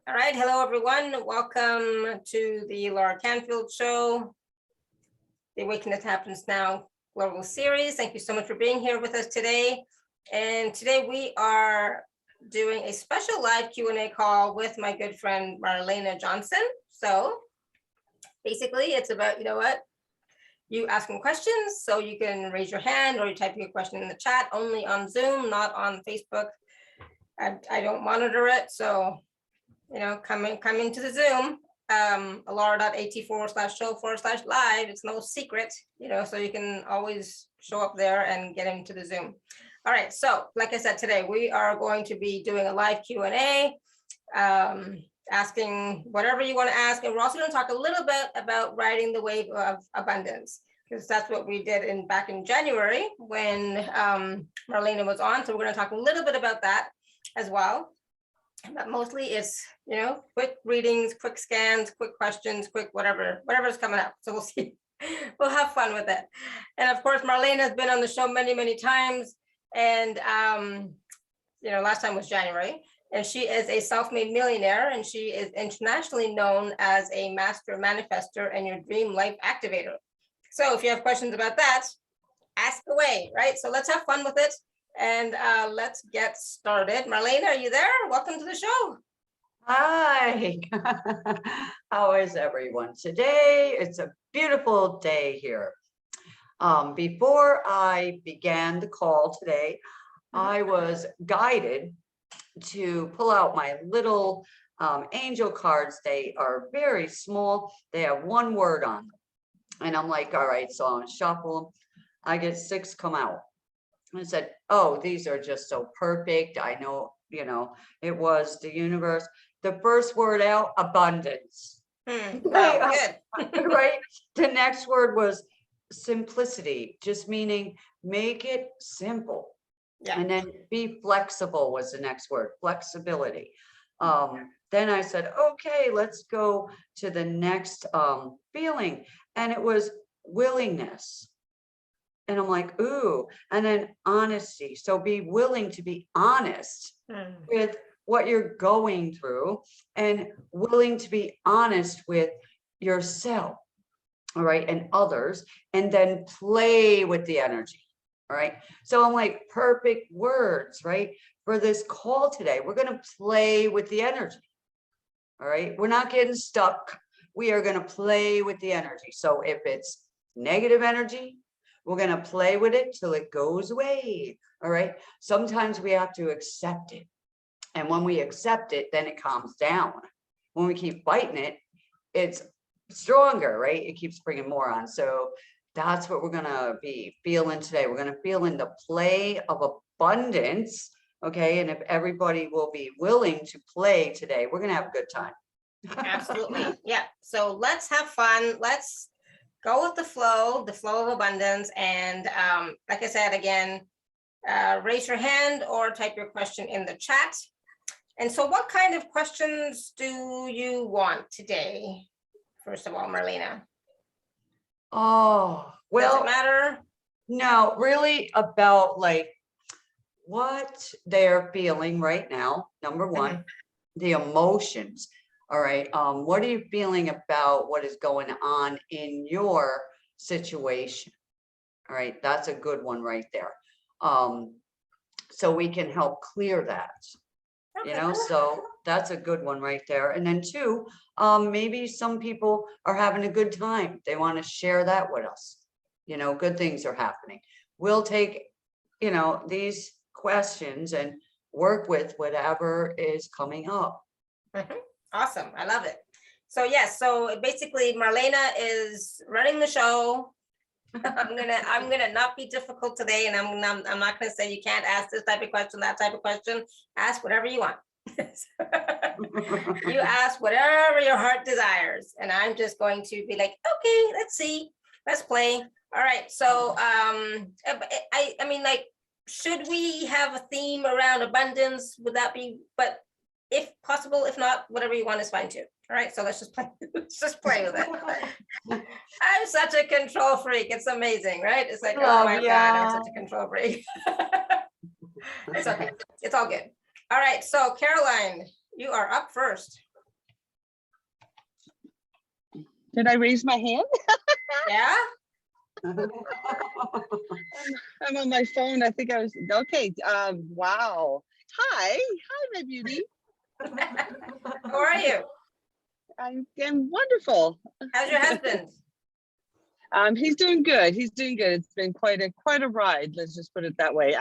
All right. Hello, everyone. Welcome to the Laura Canfield Show, the Awakening That Happens Now Global Series. Thank you so much for being here with us today. And today we are doing a special live Q&A call with my good friend, Marlenea Johnson. So basically it's about, you asking questions. So you can raise your hand or you type your question in the chat, only on Zoom, not on Facebook. I don't monitor it. So come into the Zoom, alara.at/show/live. It's no secret, so you can always show up there and get into the Zoom. All right, so like I said, today we are going to be doing a live Q&A, asking whatever you want to ask. And we're also going to talk a little bit about riding the wave of abundance, because that's what we did back in January when Marlenea was on. So we're going to talk a little bit about that as well. But mostly it's, quick readings, quick scans, quick questions, quick whatever's coming up. So we'll see. We'll have fun with it. And of course, Marlenea has been on the show many, many times. And, last time was January. And she is a self-made millionaire. And she is internationally known as a master manifestor and your dream life activator. So if you have questions about that, ask away, right? So let's have fun with it. And let's get started. Marlenea, are you there? Welcome to the show. Hi. How is everyone today? It's a beautiful day here. Before I began the call today, I was guided to pull out my little angel cards. They are very small. They have one word on them. And I'm like, all right, so I'll shuffle them. I get 6 come out. I said, oh, these are just so perfect. I know, it was the universe. The first word out, abundance. Right, good. Right. The next word was simplicity, just meaning make it simple. Yeah. And then be flexible was the next word, flexibility. Then I said, okay, let's go to the next feeling. And it was willingness. And I'm like, ooh, and then honesty. So be willing to be honest with what you're going through and willing to be honest with yourself, all right, and others, and then play with the energy, all right? So I'm like, perfect words, right? For this call today, we're going to play with the energy, all right? We're not getting stuck. We are going to play with the energy. So if it's negative energy, we're going to play with it till it goes away. All right. Sometimes we have to accept it. And when we accept it, then it calms down. When we keep fighting it, it's stronger, right? It keeps bringing more on. So that's what we're going to be feeling today. We're going to feel in the play of abundance. Okay. And if everybody will be willing to play today, we're going to have a good time. Absolutely. Yeah. So let's have fun. Let's go with the flow of abundance. And like I said, again, raise your hand or type your question in the chat. And so what kind of questions do you want today? First of all, Marlenea. Oh, well, does it matter? No, really about like what they're feeling right now. Number one, the emotions. All right. What are you feeling about what is going on in your situation? All right. That's a good one right there. So we can help clear that, so that's a good one right there. And then 2, maybe some people are having a good time. They want to share that with us. Good things are happening. We'll take, these questions and work with whatever is coming up. Awesome. I love it. So yes, so basically Marlenea is running the show. I'm gonna not be difficult today, and I'm not gonna say you can't ask this type of question, that type of question. Ask whatever you want. You ask whatever your heart desires, and I'm just going to be like, okay, let's see, let's play. All right. So I mean, like, should we have a theme around abundance? Would that be? But if possible, if not, whatever you want is fine too. All right, so let's just play. Let's just play with it. I'm such a control freak. It's amazing, right? It's like, oh my God, I'm such a control freak. It's okay. It's all good. All right, so Caroline, You are up first. Did I raise my hand? Yeah? I'm on my phone. I think I was, okay. Wow. Hi, my beauty. How are you? I'm wonderful. How's your husband? He's doing good. He's doing good. It's been quite a ride. Let's just put it that way.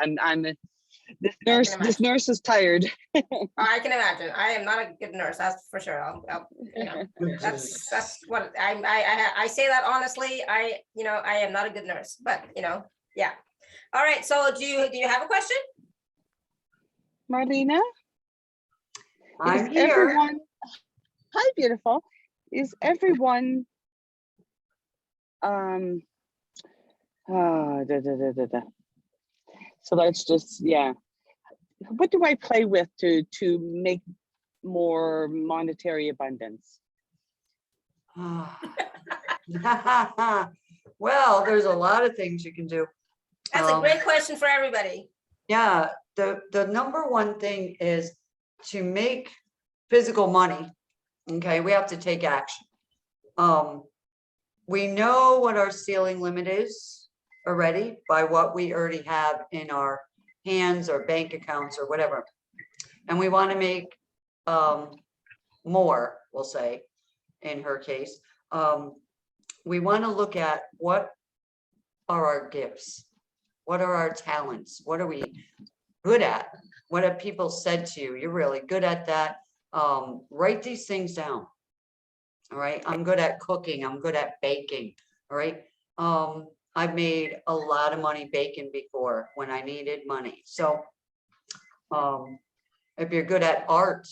This nurse is tired. I can imagine. I am not a good nurse, that's for sure. That's what I say that honestly. I am not a good nurse, but yeah. All right. So do you have a question? Marlena? I'm Is here. everyone, hi, beautiful. Is everyone, so let's just, yeah. What do I play with to make more monetary abundance? Well, there's a lot of things you can do. That's a great question for everybody. Yeah, the number one thing is to make physical money. Okay, we have to take action. We know what our ceiling limit is already by what we already have in our hands or bank accounts or whatever. And we want to make more, we'll say, in her case. We want to look at what are our gifts? What are our talents? What are we good at? What have people said to you? You're really good at that. Write these things down. All right. I'm good at cooking. I'm good at baking. All right. I've made a lot of money baking before when I needed money. So if you're good at art,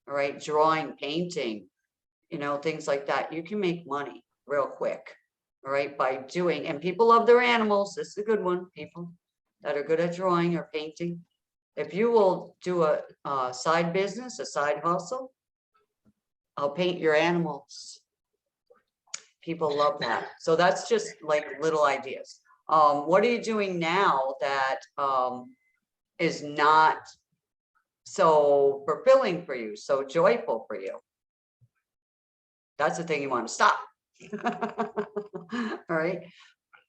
all right, drawing, painting, things like that, you can make money real quick. All right, by doing, and people love their animals. This is a good one. People that are good at drawing or painting. If you will do a side business, a side hustle, I'll paint your animals. People love that. So that's just like little ideas. What are you doing now that is not so fulfilling for you, so joyful for you? That's the thing you want to stop. All right.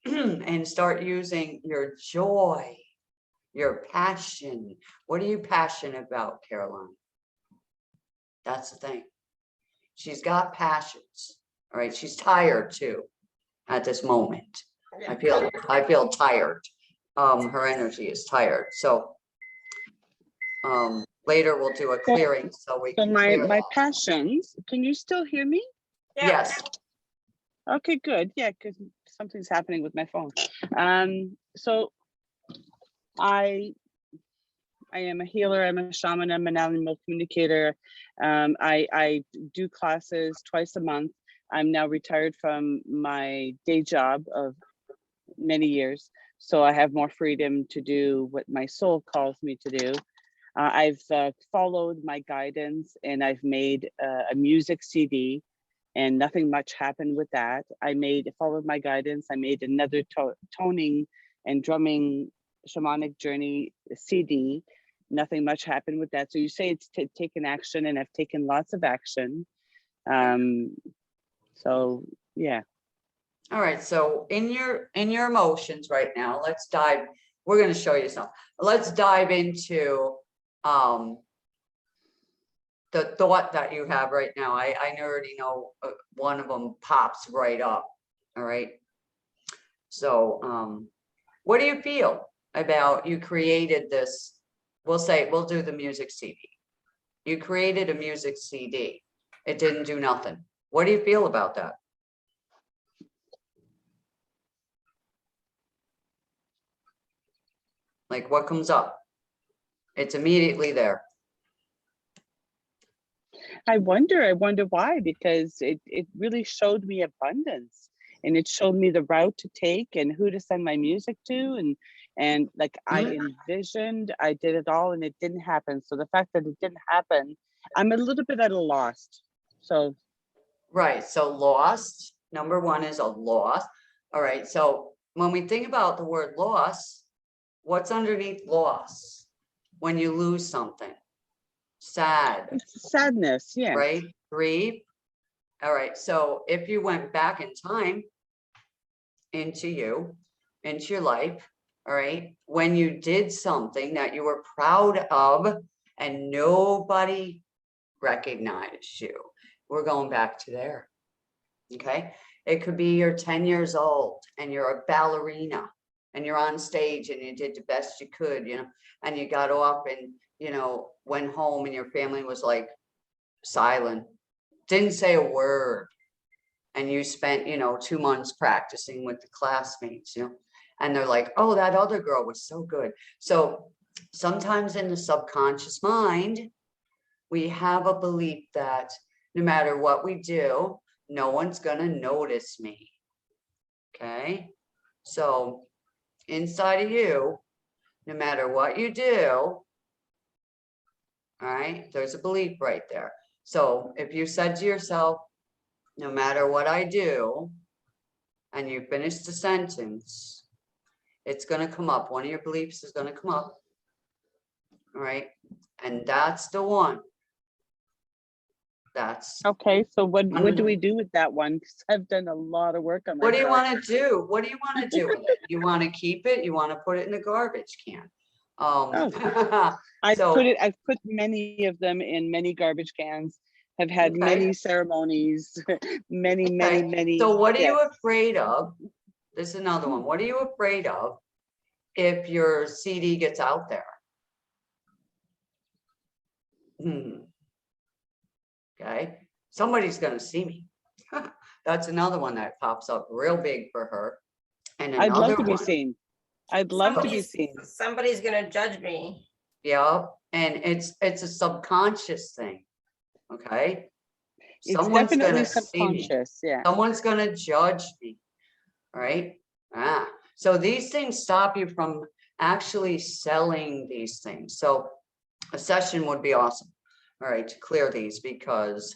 And start using your joy, your passion. What are you passionate about, Caroline? That's the thing. She's got passions. All right. She's tired too at this moment. I feel tired. Her energy is tired. So later we'll do a clearing so we can my passions. Can you still hear me? Yeah. Yes. Okay, good. Yeah, because something's happening with my phone. So I am a healer, I'm a shaman, I'm an animal communicator. I do classes twice a month. I'm now retired from my day job of many years, so I have more freedom to do what my soul calls me to do. I've followed my guidance and I've made a music CD, and nothing much happened with that. I followed my guidance. I made another toning and drumming shamanic journey CD. Nothing much happened with that. So you say it's taken action, and I've taken lots of action. So yeah. All right. So in your emotions right now, let's dive. We're going to show you something. Let's dive into the thought that you have right now. I already know one of them pops right up. All right. So what do you feel about you created this? We'll do the music CD. You created a music CD. It didn't do nothing. What do you feel about that? Like, what comes up? It's immediately there. I wonder why, because it really showed me abundance, and it showed me the route to take and who to send my music to, and like I envisioned, I did it all, and it didn't happen. So the fact that it didn't happen, I'm a little bit at a loss. So right. So lost, number one is a loss. All right. So when we think about the word loss, what's underneath loss when you lose something? sad, It's sadness, yeah. right? Grief. All right. So if you went back in time into your life, all right, when you did something that you were proud of and nobody recognized you, we're going back to there. Okay. It could be you're 10 years old and you're a ballerina and you're on stage and you did the best you could, and you got off and, went home and your family was like silent, didn't say a word. And you spent, 2 months practicing with the classmates, and they're like, oh, that other girl was so good. So sometimes in the subconscious mind, we have a belief that no matter what we do, no one's going to notice me. Okay. So inside of you, no matter what you do, all right, there's a belief right there. So if you said to yourself, no matter what I do, and you finish the sentence, it's going to come up. One of your beliefs is going to come up. All right. And that's the one. That's okay. So what do we do with that one? Because I've done a lot of work on myself. what do you want to do? What do you want to do with it? You want to keep it? You want to put it in the garbage can? I've put many of them in many garbage cans, have had many ceremonies, many. So what are you afraid of? This is another one. What are you afraid of if your CD gets out there? Okay. Somebody's going to see me. That's another one that pops up real big for her. And I'd love to one. be seen. I'd love to be seen. Somebody's going to judge me. Yeah. And it's a subconscious thing. Okay. It's definitely subconscious. Yeah. Someone's going to judge me. All right. So these things stop you from actually selling these things. So a session would be awesome. All right. To clear these because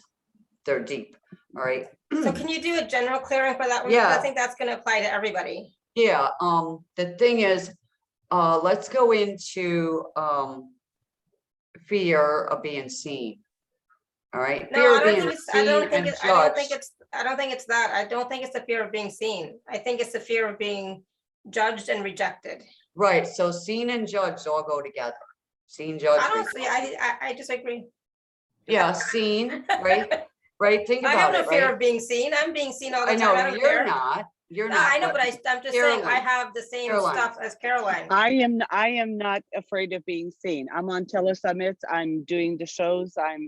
they're deep. All right. So can you do a general clearing for that one? Yeah. I think that's going to apply to everybody. Yeah. The thing is, let's go into fear of being seen. All right. No, I don't think it's that. I don't think it's the fear of being seen. I think it's the fear of being judged and rejected. Right. So seen and judged all go together. Seen, judged. I don't see. I disagree. Yeah, seen, right? Right. Think about it. I have no fear of being seen. I'm being seen all the time. I don't you're care. not. You're No, not. I know, but I'm just saying I have the same stuff as Caroline. I am not afraid of being seen. I'm on telesummits. I'm doing the shows. I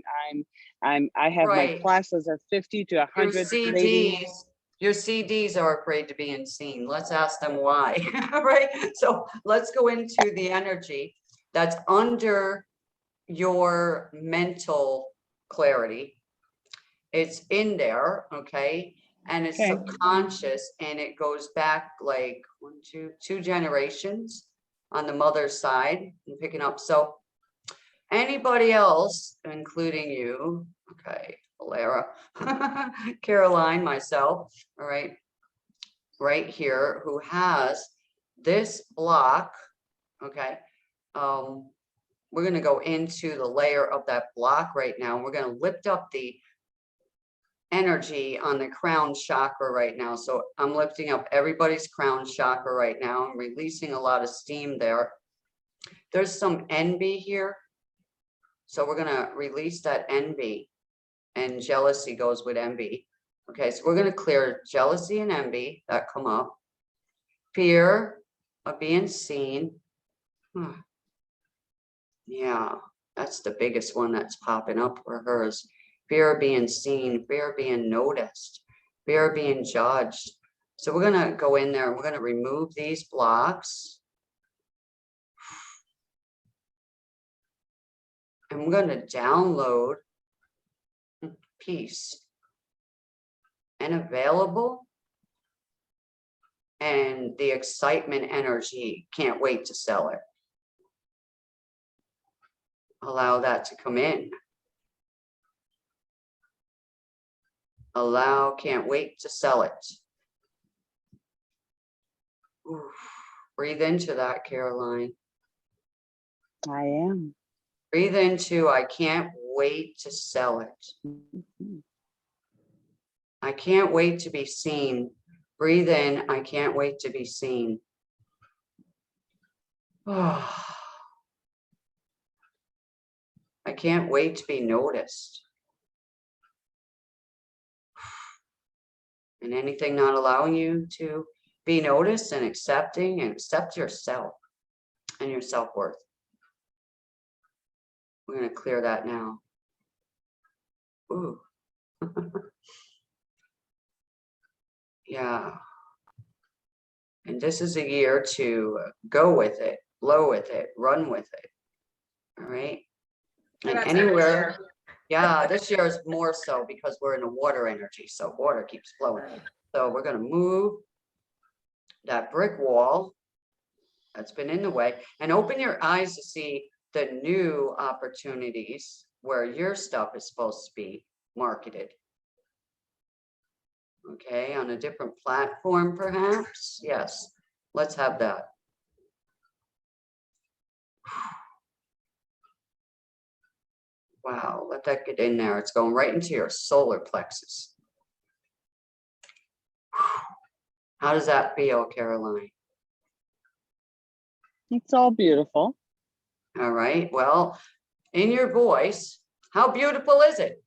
have my classes of 50 to 100 ladies. Your CDs are afraid to be seen. Let's ask them why. Right. So let's go into the energy that's under your mental clarity. It's in there. Okay. And it's subconscious, and it goes back like 2 generations on the mother's side and picking up. So anybody else, including you, okay, Alara, Caroline, myself, all right here, who has this block, okay, we're going to go into the layer of that block right now. We're going to lift up the energy on the crown chakra right now. So I'm lifting up everybody's crown chakra right now. I'm releasing a lot of steam there. There's some envy here. So we're going to release that envy, and jealousy goes with envy. Okay, so we're going to clear jealousy and envy that come up. Fear of being seen. Yeah, that's the biggest one that's popping up for hers. Fear of being seen, fear of being noticed, fear of being judged. So we're going to go in there and we're going to remove these blocks. And we're going to download peace and available. And the excitement energy, can't wait to sell it. Allow that to come in. Allow, can't wait to sell it. Oof. Breathe into that, Caroline. I am. Breathe into, I can't wait to sell it. I can't wait to be seen. Breathe in, I can't wait to be seen. Oh, I can't wait to be noticed. And anything not allowing you to be noticed and accepting and accept yourself and your self-worth. We're going to clear that now. Ooh. Yeah. And this is a year to go with it, blow with it, run with it. All right. And anywhere. Yeah, this year is more so because we're in a water energy. So water keeps flowing. So we're going to move that brick wall that's been in the way and open your eyes to see the new opportunities where your stuff is supposed to be marketed. Okay, on a different platform, perhaps. Yes, let's have that. Wow, let that get in there. It's going right into your solar plexus. How does that feel, Caroline? It's all beautiful. All right, well, in your voice, how beautiful is it?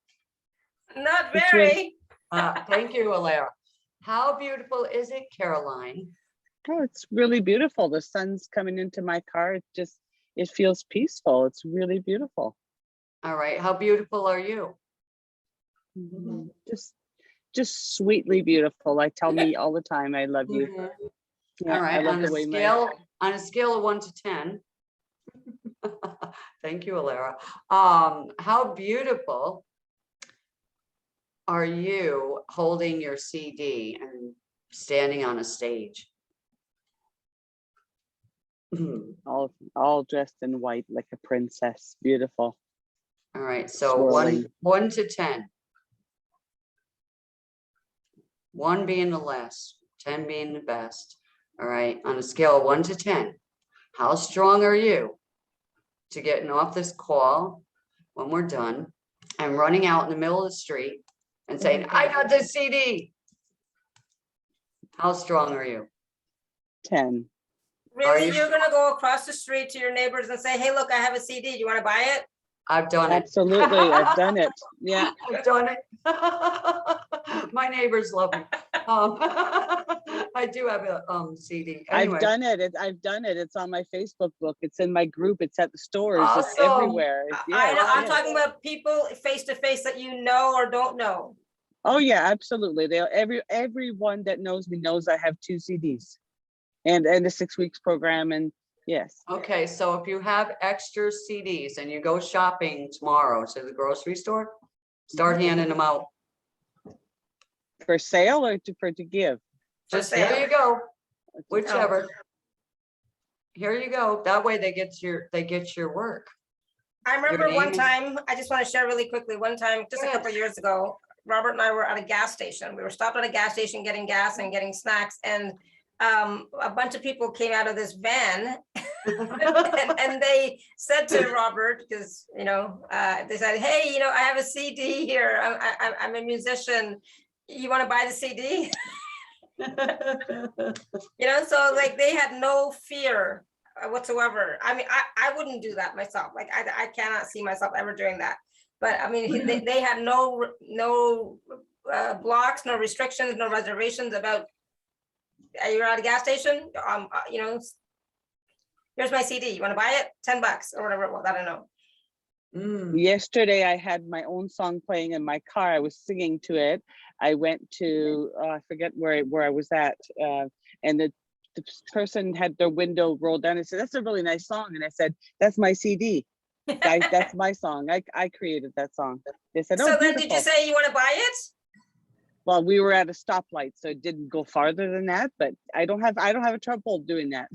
Not very. Thank you, Alara. How beautiful is it, Caroline? Oh, it's really beautiful. The sun's coming into my car. It feels peaceful. It's really beautiful. All right, how beautiful are you? Just sweetly beautiful. I tell me all the time, I love you. Yeah, all right, on a scale of 1 to 10. Thank you, Alara. How beautiful are you holding your CD and standing on a stage? all dressed in white like a princess. Beautiful. All right, so Swirling. 1 to 10. 1 being the less, 10 being the best. All right, on a scale of 1 to 10, how strong are you to getting off this call when we're done and running out in the middle of the street and saying, I got this CD? How strong are you? 10. Really, you're gonna go across the street to your neighbors and say, hey, look, I have a CD. Do you want to buy it? I've done it. Absolutely, I've done it. Yeah, I've done it. My neighbors love me. I do have a CD. Anyway. I've done it. I've done it. It's on my Facebook book. It's in my group. It's at the stores. It's Awesome. everywhere. Yes, I'm talking about people face to face that you know or don't know. Oh yeah, absolutely. Everyone that knows me knows I have 2 CDs, and the 6 weeks program. And yes. Okay, so if you have extra CDs and you go shopping tomorrow to the grocery store, start handing them out. For sale or to give? Just here you go, whichever. Here you go. That way they get your work. I remember one time, I just want to share really quickly, one time, just a couple of years ago, Robert and I were at a gas station. We were stopped at a gas station getting gas and getting snacks, and a bunch of people came out of this van and they said to Robert, because they said, hey, I have a CD here. I'm a musician. You want to buy the CD? So like they had no fear whatsoever. I mean, I wouldn't do that myself. Like I cannot see myself ever doing that. But I mean, they had no blocks, no restrictions, no reservations about. You're at a gas station. Here's my CD. You want to buy it? $10 or whatever it was. I don't know. Yesterday, I had my own song playing in my car. I was singing to it. I went to I forget where I was at, and the person had their window rolled down and said, "That's a really nice song." And I said, "That's my CD. That's my song. I created that song." They said, "Oh, so then beautiful." Did you say you want to buy it? Well, we were at a stoplight, so it didn't go farther than that. But I don't have a trouble doing that.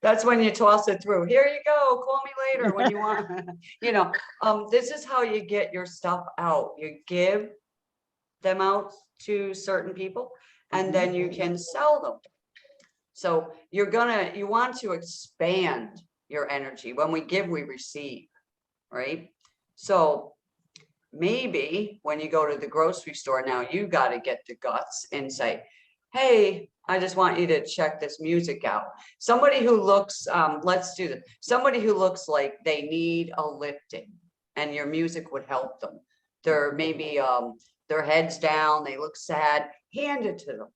That's when you toss it through. Here you go. Call me later when you want. This is how you get your stuff out. You give them out to certain people, and then you can sell them. So you want to expand your energy. When we give, we receive, right? So maybe when you go to the grocery store now, you got to get the guts and say, hey, I just want you to check this music out. Somebody who looks, let's do this. Somebody who looks like they need a lifting and your music would help them. They're maybe their head's down, they look sad, hand it to them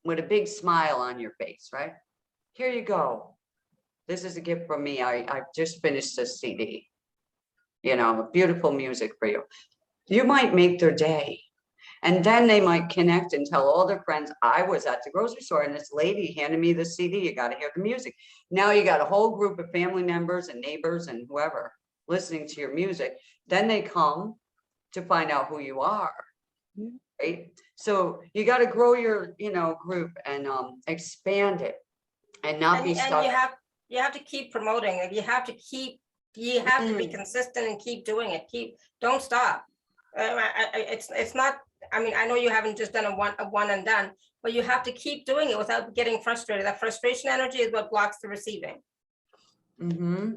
with a big smile on your face, right? Here you go. This is a gift from me. I just finished this CD. You know, beautiful music for you. You might make their day. And then they might connect and tell all their friends, I was at the grocery store and this lady handed me the CD. You got to hear the music. Now you got a whole group of family members and neighbors and whoever listening to your music. Then they come to find out who you are. Right? So you got to grow your, you know, group and expand it and not be stuck. And you have to keep promoting it. You have to be consistent and keep doing it. Don't stop. It's not, I mean, I know you haven't just done a one and done, but you have to keep doing it without getting frustrated. That frustration energy is what blocks the receiving.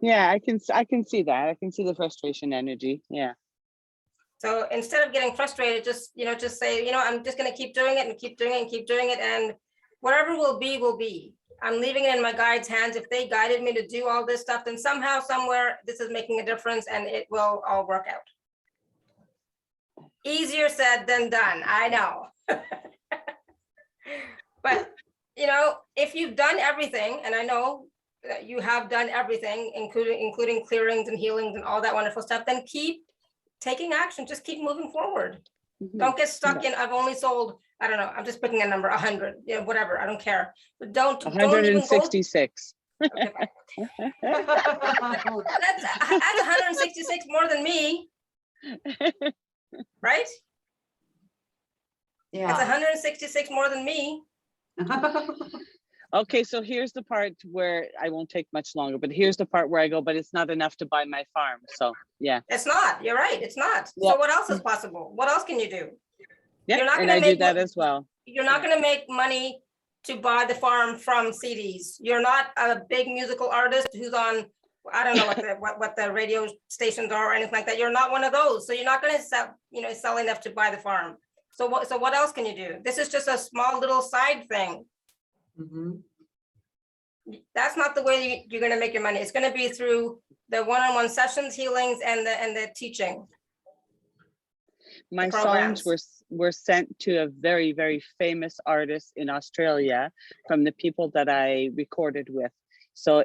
Yeah, I can see that. I can see the frustration energy. Yeah. So instead of getting frustrated, just say, I'm just going to keep doing it and keep doing it and keep doing it. And whatever will be, will be. I'm leaving it in my guide's hands. If they guided me to do all this stuff, then somehow, somewhere, this is making a difference and it will all work out. Easier said than done, I know. But, if you've done everything, and I know that you have done everything, including clearings and healings and all that wonderful stuff, then keep taking action. Just keep moving forward. Don't get stuck in, I've only sold, I don't know, I'm just picking a number, 100, whatever, I don't care. But don't 166. Okay, that's 166 more than me. Right? Yeah. It's 166 more than me. Okay, so here's the part where I won't take much longer, but here's the part where I go, but it's not enough to buy my farm. So yeah. It's not, you're right, it's not. Yeah. So what else is possible? What else can you do? Yeah, You're not and gonna I do that as well. You're not gonna make money to buy the farm from CDs. You're not a big musical artist who's on, I don't know what the radio stations are or anything like that. You're not one of those. So you're not gonna sell enough to buy the farm. So what else can you do? This is just a small little side thing. That's not the way you're going to make your money. It's going to be through the one-on-one sessions, healings, and the teaching. My songs were sent to a very, very famous artist in Australia from the people that I recorded with. So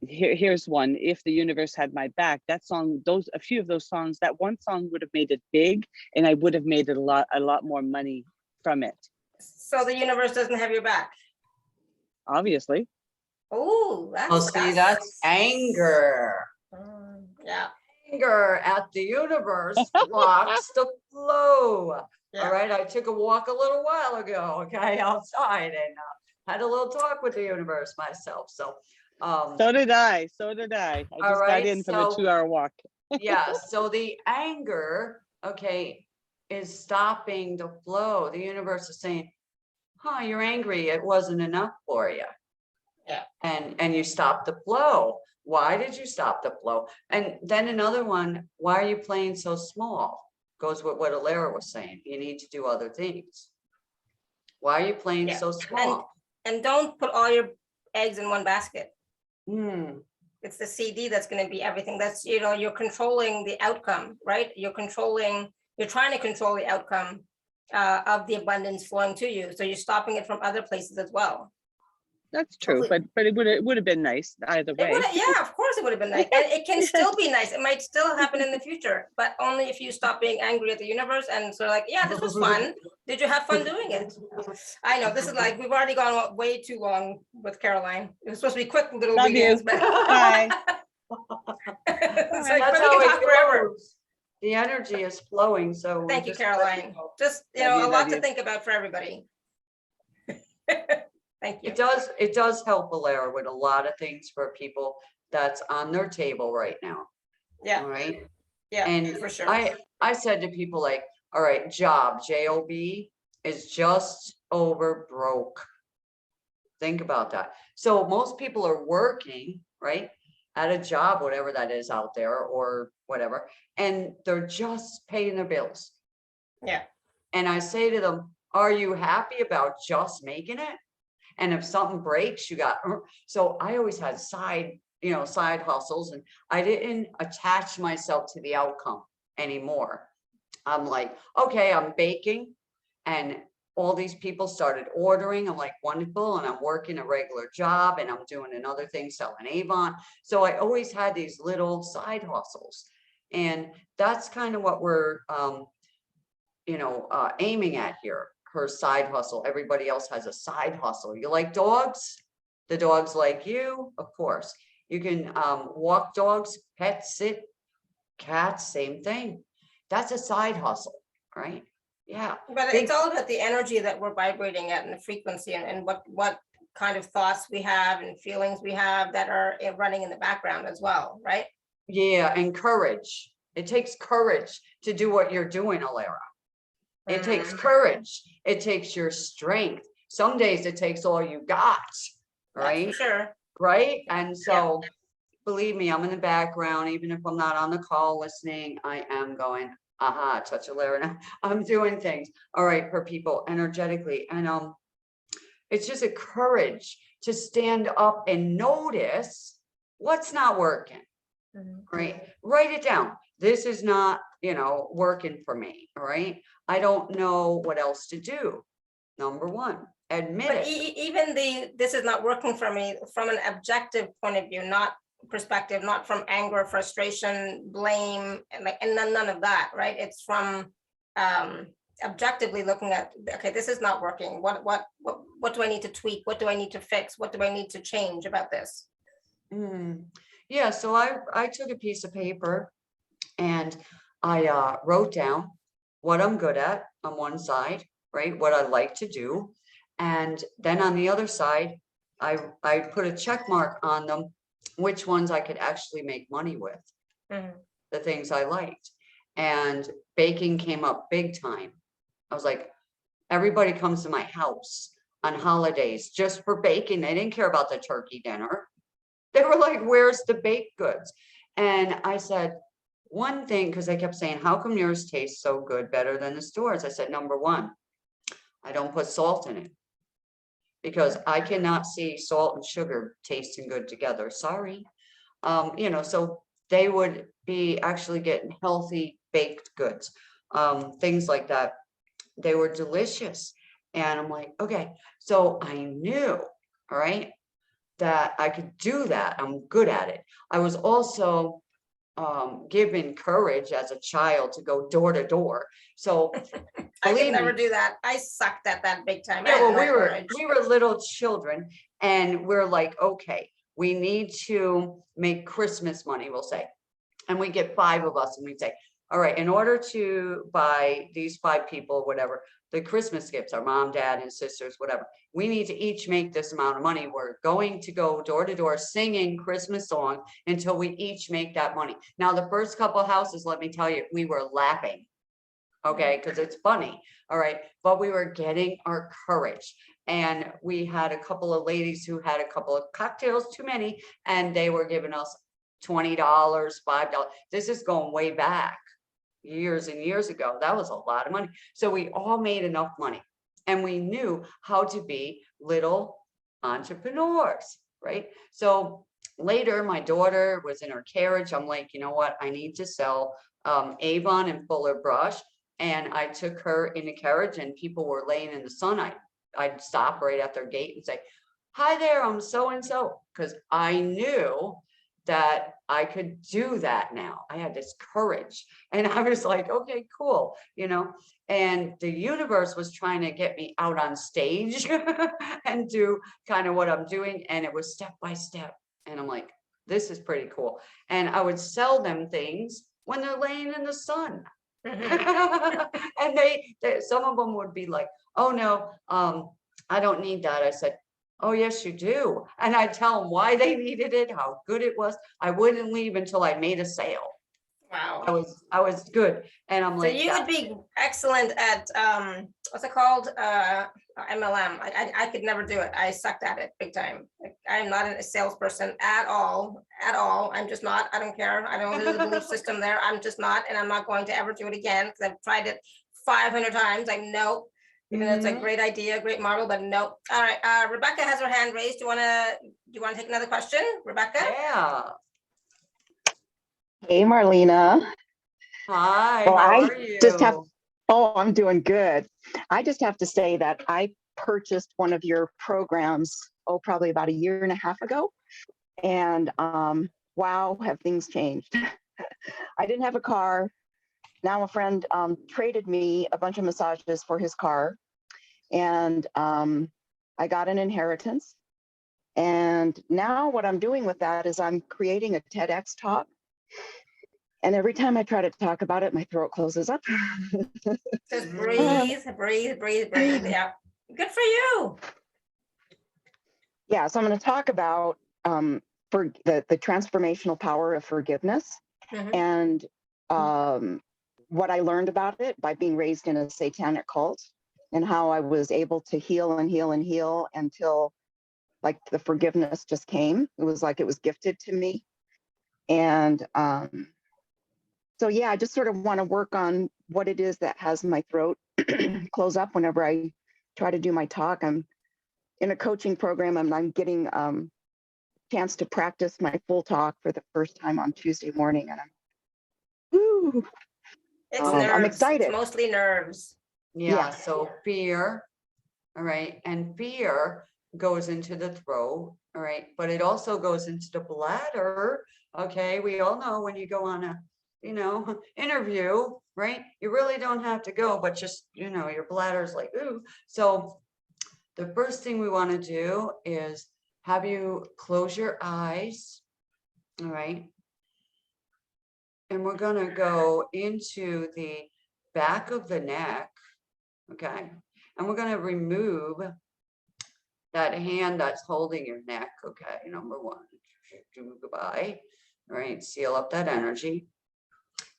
here's one. If the universe had my back, that song, a few of those songs, that one song would have made it big, and I would have made it a lot more money from it. So the universe doesn't have your back. Obviously. Oh, that's anger. Yeah. Anger at the universe blocks the flow. Yeah. All right. I took a walk a little while ago, okay, outside, and had a little talk with the universe myself. So so did I. I just got in from a 2-hour walk. Yeah. So the anger, okay, is stopping the flow. The universe is saying, you're angry. It wasn't enough for you. Yeah. And you stopped the flow. Why did you stop the flow? And then another one, why are you playing so small? Goes with what Alara was saying. You need to do other things. Why are you playing so small? And don't put all your eggs in one basket. It's the CD that's going to be everything. That's, you're controlling the outcome, right? You're trying to control the outcome of the abundance flowing to you. So you're stopping it from other places as well. That's true, but it would have been nice either way. Yeah, of course it would have been nice. And it can still be nice. It might still happen in the future, but only if you stop being angry at the universe and sort of like, yeah, this was fun. Did you have fun doing it? I know this is like, we've already gone way too long with Caroline. It was supposed to be quick little readings, but bye. It's like, but we can talk forever. The energy is flowing. So thank you, Caroline. Just, a lot to think about for everybody. Thank you. It does help Alara with a lot of things for people that's on their table right now. Yeah. All right. Yeah, and for sure. I said to people like, all right, job, job is just over broke. Think about that. So most people are working, right? At a job, whatever that is out there or whatever, and they're just paying their bills. Yeah. And I say to them, are you happy about just making it? And if something breaks, you got, so I always had side hustles, and I didn't attach myself to the outcome anymore. I'm like, okay, I'm baking, and all these people started ordering. I'm like, wonderful. And I'm working a regular job, and I'm doing another thing, selling Avon. So I always had these little side hustles. And that's kind of what we're, aiming at here. Her side hustle. Everybody else has a side hustle. You like dogs? The dogs like you, of course. You can walk dogs, pet sit, cats, same thing. That's a side hustle, right? Yeah. But it's all about the energy that we're vibrating at and the frequency, and what kind of thoughts we have and feelings we have that are running in the background as well, right? Yeah, and courage. It takes courage to do what you're doing, Alara. It takes courage. It takes your strength. Some days it takes all you got, right? That's for sure. Right? And so, believe me, I'm in the background. Even if I'm not on the call listening, I am going, aha, touch Alara now. I'm doing things, all right, for people energetically. And it's just a courage to stand up and notice what's not working, right? Write it down. This is not, working for me, all right? I don't know what else to do. Number one, admit But it. even this is not working for me from an objective point of view, not perspective, not from anger, frustration, blame, and none of that, right? It's from objectively looking at, okay, this is not working. What do I need to tweak? What do I need to fix? What do I need to change about this? Yeah, so I took a piece of paper and I wrote down what I'm good at on one side, right? What I like to do. And then on the other side, I put a check mark on them, which ones I could actually make money with, the things I liked. And baking came up big time. I was like, everybody comes to my house on holidays just for baking. They didn't care about the turkey dinner. They were like, where's the baked goods? And I said, one thing, because they kept saying, how come yours tastes so good, better than the stores? I said, number one, I don't put salt in it because I cannot see salt and sugar tasting good together. Sorry. So they would be actually getting healthy baked goods, things like that. They were delicious. And I'm like, okay, so I knew, all right, that I could do that. I'm good at it. I was also given courage as a child to go door to door. So I could never do that. I sucked at that big time. Yeah, well, we were little children, and we're like, okay, we need to make Christmas money, we'll say. And we get 5 of us, and we say, all right, in order to buy these 5 people, whatever, the Christmas gifts, our mom, dad, and sisters, whatever, we need to each make this amount of money. We're going to go door to door singing Christmas songs until we each make that money. Now, the first couple of houses, let me tell you, we were laughing, okay, because it's funny, all right, but we were getting our courage. And we had a couple of ladies who had a couple of cocktails too many, and they were giving us $20, $5. This is going way back. Years and years ago. That was a lot of money. So we all made enough money, and we knew how to be little entrepreneurs, right? So later, my daughter was in her carriage. I'm like, you know what? I need to sell Avon and Fuller Brush. And I took her in the carriage, and people were laying in the sun. I'd stop right at their gate and say, hi there, I'm so-and-so, because I knew that I could do that now. I had this courage, and I was like, okay, cool, and the universe was trying to get me out on stage and do kind of what I'm doing. And it was step by step. And I'm like, this is pretty cool. And I would sell them things when they're laying in the sun. And they some of them would be like, oh no, I don't need that. I said, oh, yes, you do. And I tell them why they needed it, how good it was. I wouldn't leave until I made a sale. Wow. I was good. And I'm like, so you would be excellent at what's it called? MLM. I could never do it. I sucked at it big time. Like, I'm not a salesperson at all. I'm just not. I don't care. I don't know the belief system there. I'm just not, and I'm not going to ever do it again because I've tried it 500 times. Like, nope. Even though it's a great idea, great model, but nope. All right. Rebecca has her hand raised. Do you want to take another question, Rebecca? Yeah. Hey, Marlena. Hi, Well, how I are you? just have, oh, I'm doing good. I just have to say that I purchased one of your programs, probably about a year and a half ago. And wow, have things changed. I didn't have a car. Now a friend traded me a bunch of massages for his car. And I got an inheritance. And now what I'm doing with that is I'm creating a TEDx talk. And every time I try to talk about it, my throat closes up. Just breathe. Yeah. Good for you. Yeah, so I'm going to talk about for the transformational power of forgiveness and what I learned about it by being raised in a satanic cult and how I was able to heal and heal and heal until like the forgiveness just came. It was like it was gifted to me. And so, yeah, I just sort of want to work on what it is that has my throat close up whenever I try to do my talk. I'm in a coaching program and I'm getting chance to practice my full talk for the first time on Tuesday morning. And I'm excited. It's mostly nerves. Yeah, so fear, all right, and fear goes into the throat, all right, but it also goes into the bladder, okay? We all know when you go on a, interview, right? You really don't have to go, but just, your bladder's like, ooh. So the first thing we want to do is have you close your eyes, all right? And we're going to go into the back of the neck, okay? And we're going to remove that hand that's holding your neck, okay? Number one, goodbye, all right? Seal up that energy.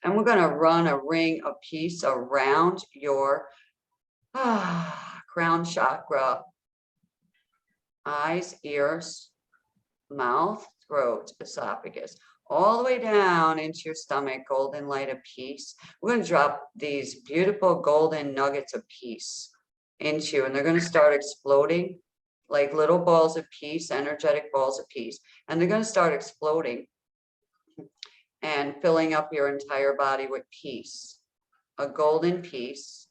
And we're going to run a ring of peace around your crown chakra, eyes, ears, mouth, throat, esophagus, all the way down into your stomach, golden light of peace. We're going to drop these beautiful golden nuggets of peace into you, and they're going to start exploding like little balls of peace, energetic balls of peace. And they're going to start exploding and filling up your entire body with peace, a golden peace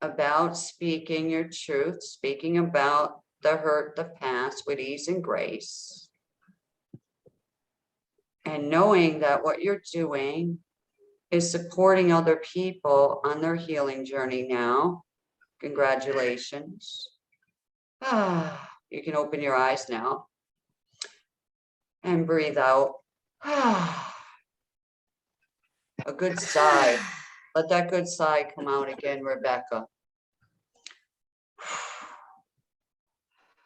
about speaking your truth, speaking about the hurt, the past with ease and grace. And knowing that what you're doing is supporting other people on their healing journey now. Congratulations. You can open your eyes now and breathe out. A good sigh. Let that good sigh come out again, Rebecca.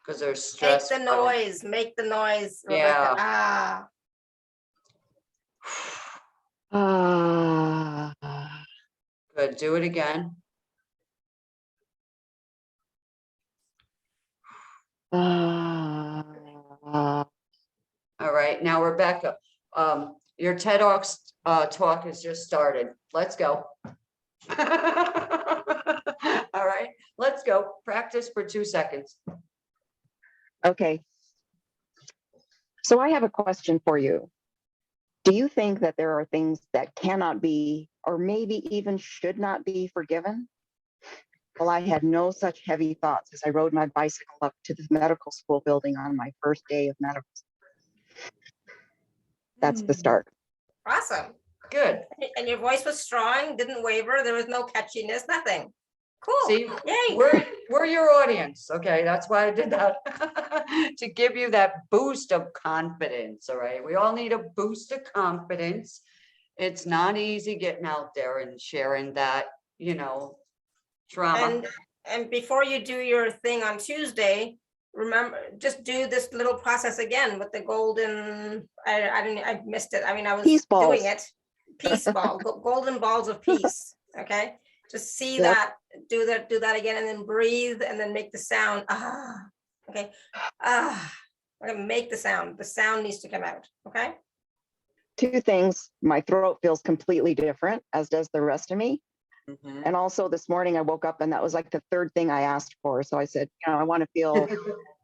Because there's stress. Make the noise, Rebecca. Yeah. Good. Do it again. All right. Now, Rebecca, your TEDx talk has just started. Let's go. All right. Let's go. Practice for 2 seconds. Okay. So I have a question for you. Do you think that there are things that cannot be, or maybe even should not be forgiven? Well, I had no such heavy thoughts as I rode my bicycle up to the medical school building on my first day of medical school. That's the start. Awesome. Good. And your voice was strong, didn't waver. There was no catchiness, nothing. Cool. See, yay. We're your audience. Okay, that's why I did that. To give you that boost of confidence. All right. We all need a boost of confidence. It's not easy getting out there and sharing that, trauma. And before you do your thing on Tuesday, remember, just do this little process again with the golden, I missed it. I mean, I was Peace balls. doing it. Peace ball, golden balls of peace. Okay. Just see Yep. that, do that again, and then breathe, and then make the sound. Ah, okay. Ah, we're gonna make the sound. The sound needs to come out. Okay. Two things. My throat feels completely different, as does the rest of me. Mhm. And also this morning I woke up and that was like the third thing I asked for. So I said, I want to feel,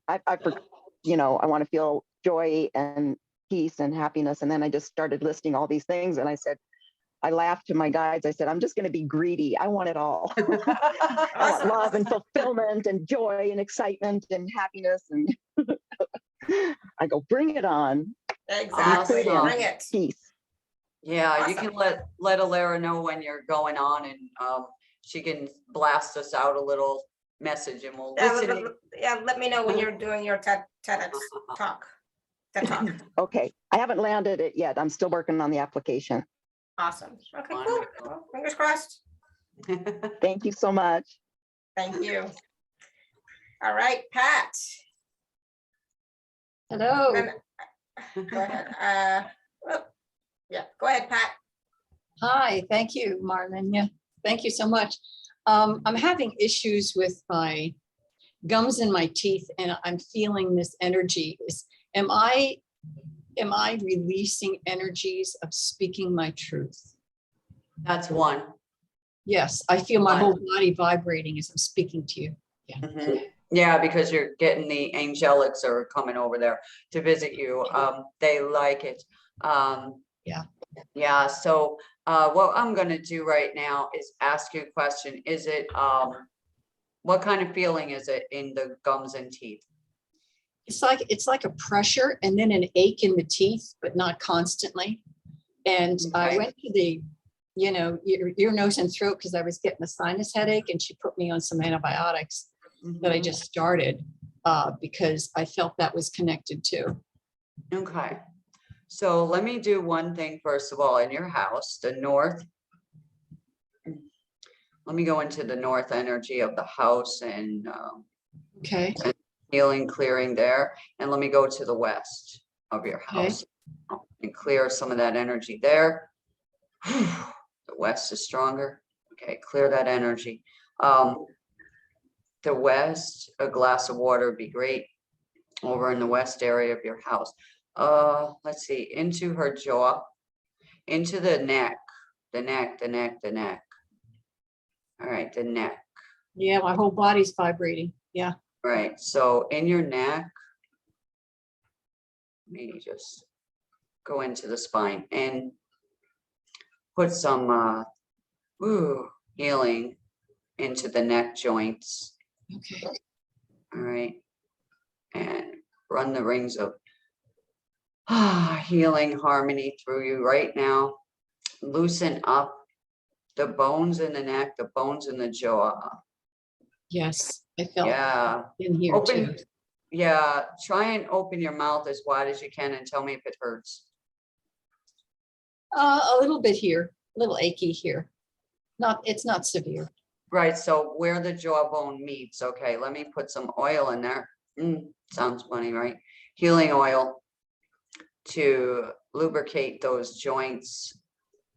I want to feel joy and peace and happiness. And then I just started listing all these things. And I said, I laughed to my guides. I said, I'm just going to be greedy. I want it all. I want love and fulfillment and joy and excitement and happiness. And I go, bring it on. Exactly. Awesome. Bring it. Peace. Yeah, you Awesome. can let Alara know when you're going on, and she can blast us out a little message, and we'll Yeah, listen. let me know when you're doing your TEDx talk. TED talk. Okay. I haven't landed it yet. I'm still working on the application. Awesome. Okay, cool. Wonderful. Well, fingers crossed. Thank you so much. Thank you. All right, Pat. Hello. Then, go ahead. Yeah, go ahead, Pat. Hi, thank you, Marlenea. Thank you so much. I'm having issues with my gums in my teeth, and I'm feeling this energy. Am I releasing energies of speaking my truth? That's one. Yes, I feel my whole body vibrating as I'm speaking to you. Yeah. Mhm. Yeah, because you're getting the angelics are coming over there to visit you. They like it. Yeah. So what I'm going to do right now is ask you a question. Is it, what kind of feeling is it in the gums and teeth? It's like a pressure and then an ache in the teeth, but not constantly. And I Okay. went to the, ear, nose, and throat because I was getting a sinus headache, and she put me on some antibiotics that I Mhm. just started because I felt that was connected too. Okay. So let me do one thing first of all in your house, the north. Let me go into the north energy of the house and Okay. healing, clearing there. And let me go to the west of your Okay. house and clear some of that energy there. The west is stronger. Okay, clear that energy. The west, a glass of water would be great over in the west area of your house. Let's see, into her jaw, into the neck. All right, the neck. Yeah, my whole body's vibrating. Yeah. Right. So in your neck, let me just go into the spine and put some healing into the neck joints. Okay. All right. And run the rings of healing harmony through you right now. Loosen up the bones in the neck, the bones in the jaw. Yes, I felt Yeah. in here Open. too. Yeah. Try and open your mouth as wide as you can and tell me if it hurts. A little bit here, a little achy here. It's not severe. Right. So where the jawbone meets. Okay. Let me put some oil in there. Sounds funny, right? Healing oil to lubricate those joints,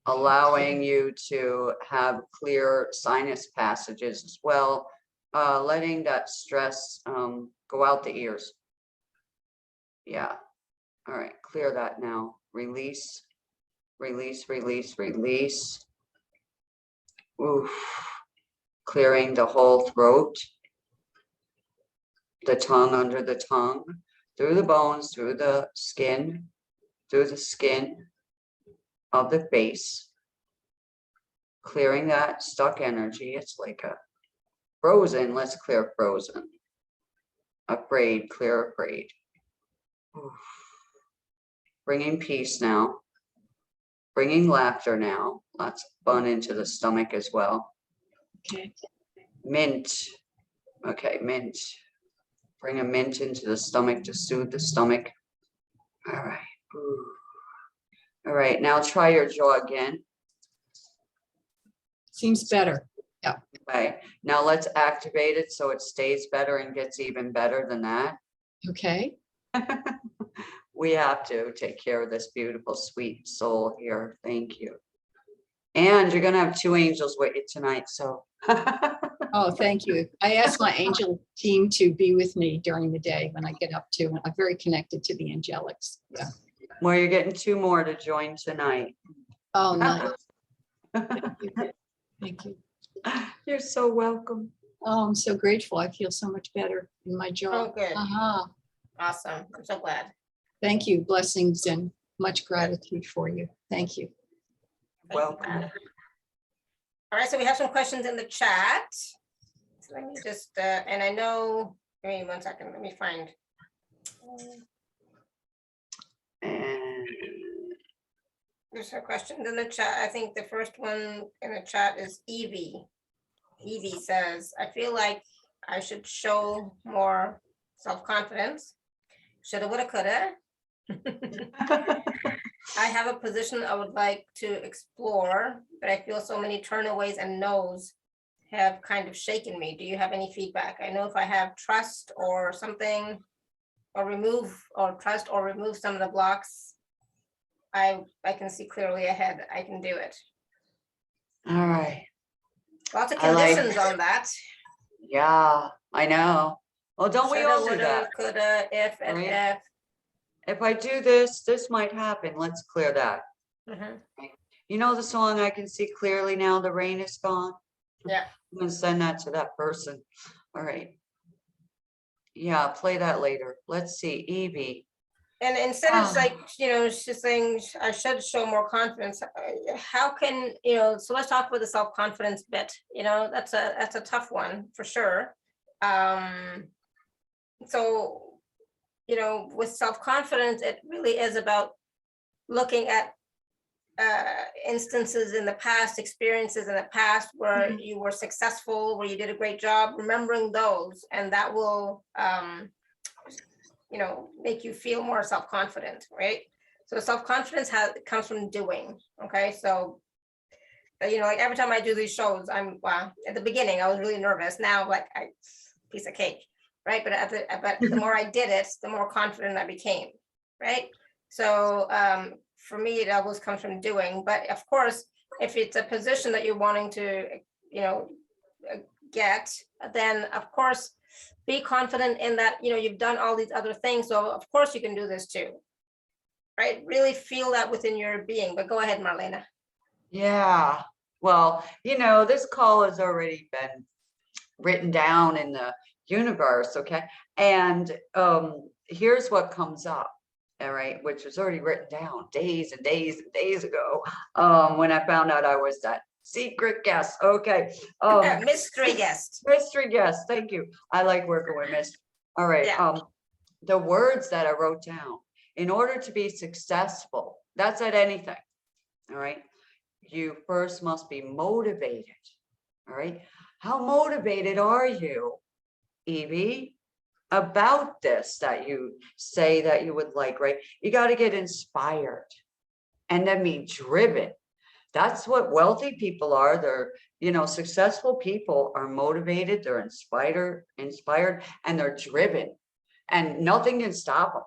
allowing you to have clear sinus passages as well, letting that stress go out the ears. Yeah. All right. Clear that now. Release, release, release, release. Oof. Clearing the whole throat, the tongue under the tongue, through the bones, through the skin of the face. Clearing that stuck energy. It's like a frozen. Let's clear frozen. Afraid, clear afraid. Oof. Bringing peace now. Bringing laughter now. Lots of fun into the stomach as well. Okay. Mint. Okay, mint. Bring a mint into the stomach to soothe the stomach. All right. Ooh. All right, now try your jaw again. Seems better. Okay, now let's activate it so it stays better and gets even better than that. Okay. We have to take care of this beautiful, sweet soul here. Thank you. And you're gonna have 2 angels with you tonight, so. Oh, thank you. I asked my angel team to be with me during the day when I get up to, and I'm very connected to the angelics. Yeah. Well, you're getting 2 more to join tonight. Oh, nice. Thank you. You're so welcome. Oh, I'm so grateful. I feel so much better in my jaw. Oh, good. Awesome. I'm so glad. Thank you. Blessings and much gratitude for you. Thank you. Welcome. All right, so we have some questions in the chat. So let me just, and I know, give me 1 second, let me find. And There's some questions in the chat. I think the first one in the chat is Evie. Evie says, I feel like I should show more self-confidence. Shoulda, woulda, coulda. I have a position I would like to explore, but I feel so many turnaways and no's have kind of shaken me. Do you have any feedback? I know if I have trust or something, or remove some of the blocks, I can see clearly ahead. I can do it. all right. Lots of I like- conditions on that. Yeah, I know. Well, don't we Shoulda, all do woulda, that? coulda, if, and Right. if. If I do this, this might happen. Let's clear that. Mhm. You know the song, I can see clearly now the rain is gone? Yeah. I'm gonna send that to that person. All right. Yeah, play that later. Let's see, Evie. And instead of Ah. like, she's saying I should show more confidence. How can, so let's talk about the self-confidence bit. That's a tough one for sure. So, with self-confidence, it really is about looking at instances in the past, experiences in the past where you were successful, where you did a great job, remembering those, and that will make you feel more self-confident, right? So self-confidence comes from doing. Okay, so like every time I do these shows, at the beginning I was really nervous. Now, like, piece of cake, right? But the more I did it, the more confident I became, right? So for me, it always comes from doing. But of course, if it's a position that you're wanting to get, then of course be confident in that you've done all these other things, so of course you can do this too, right? Really feel that within your being. But go ahead, Marlena. Yeah, well, this call has already been written down in the universe, okay? And here's what comes up, all right, which was already written down days and days and days ago, when I found out I was that secret guest. Okay. Mystery guest. Mystery guest. Thank you. I like working with mystery. All right. Yeah. The words that I wrote down, in order to be successful, that's at anything. All right. You first must be motivated. All right. How motivated are you, Evie, about this that you say that you would like, right? You got to get inspired and then be driven. That's what wealthy people are. They're, successful people are motivated, they're inspired, and they're driven, and nothing can stop them.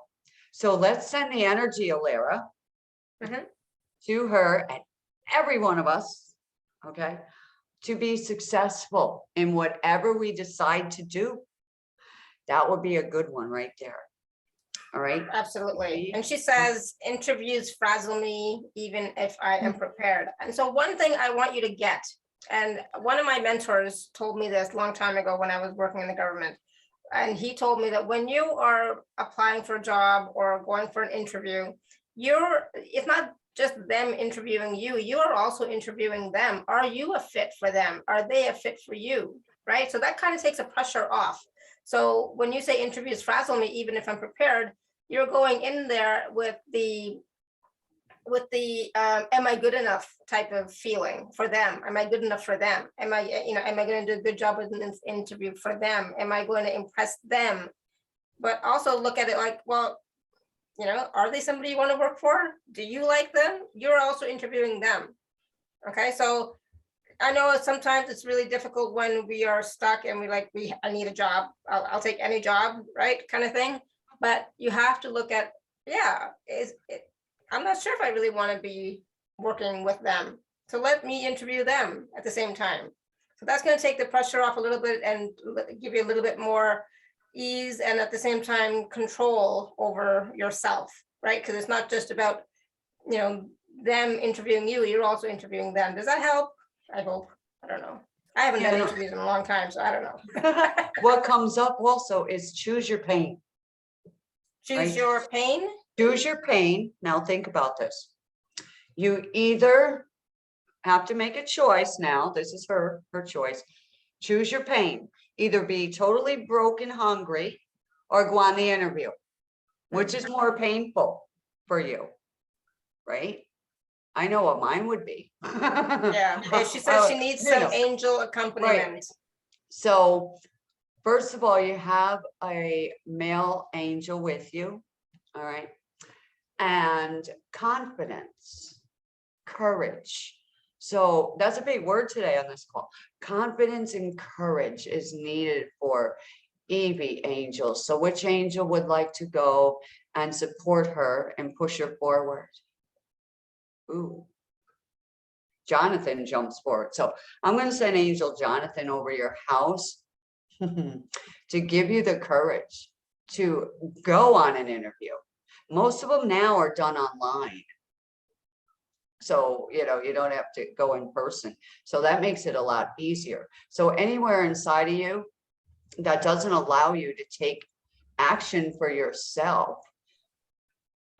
So let's send the energy, Alara, to her and every one of us, okay, to be successful in whatever we decide to do. That would be a good one right there. All right. Absolutely. And she says, interviews frazzle me even if I am prepared. And so one thing I want you to get, and one of my mentors told me this a long time ago when I was working in the government. And he told me that when you are applying for a job or going for an interview, it's not just them interviewing you, you are also interviewing them. Are you a fit for them? Are they a fit for you? Right? So that kind of takes the pressure off. So when you say interviews frazzle me, even if I'm prepared, you're going in there with the am I good enough type of feeling for them? Am I good enough for them? Am I going to do a good job with this interview for them? Am I going to impress them? But also look at it like, well, are they somebody you want to work for? Do you like them? You're also interviewing them. Okay, so I know sometimes it's really difficult when we are stuck and I need a job. I'll take any job, right? Kind of thing. But you have to look at, I'm not sure if I really want to be working with them. So let me interview them at the same time. So that's going to take the pressure off a little bit and give you a little bit more ease and at the same time control over yourself, right? Because it's not just about, you know, them interviewing you, you're also interviewing them. Does that help? I hope. I don't know. I haven't done interviews in a long time, so I don't know. What comes up also is choose your pain. Choose Right. your pain. Choose your pain. Now think about this. You either have to make a choice now. This is her choice. Choose your pain. Either be totally broke and hungry or go on the interview. Which is more painful for you? Right? I know what mine would be. Yeah. And she says she needs some angel accompaniment. Right. So first of all, you have a male angel with you. All right. And confidence, courage. So that's a big word today on this call. Confidence and courage is needed for Evie angels. So which angel would like to go and support her and push her forward? Ooh. Jonathan jumps forward. So I'm going to send Angel Jonathan over your house to give you the courage to go on an interview. Most of them now are done online. So, you know, you don't have to go in person. So that makes it a lot easier. So anywhere inside of you that doesn't allow you to take action for yourself,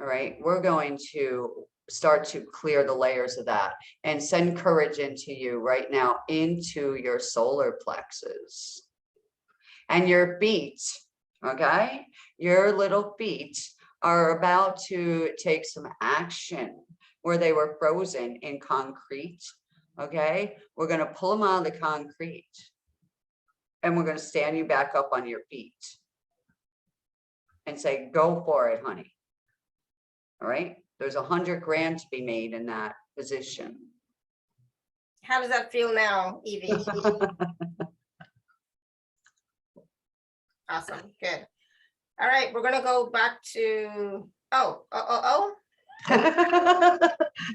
all right, we're going to start to clear the layers of that and send courage into you right now, into your solar plexus and your feet. Okay, your little feet are about to take some action where they were frozen in concrete. Okay, we're going to pull them out of the concrete and we're going to stand you back up on your feet and say, go for it, honey. All right, there's 100 grand to be made in that position. How does that feel now, Evie? Awesome, good. All right, we're gonna go back to,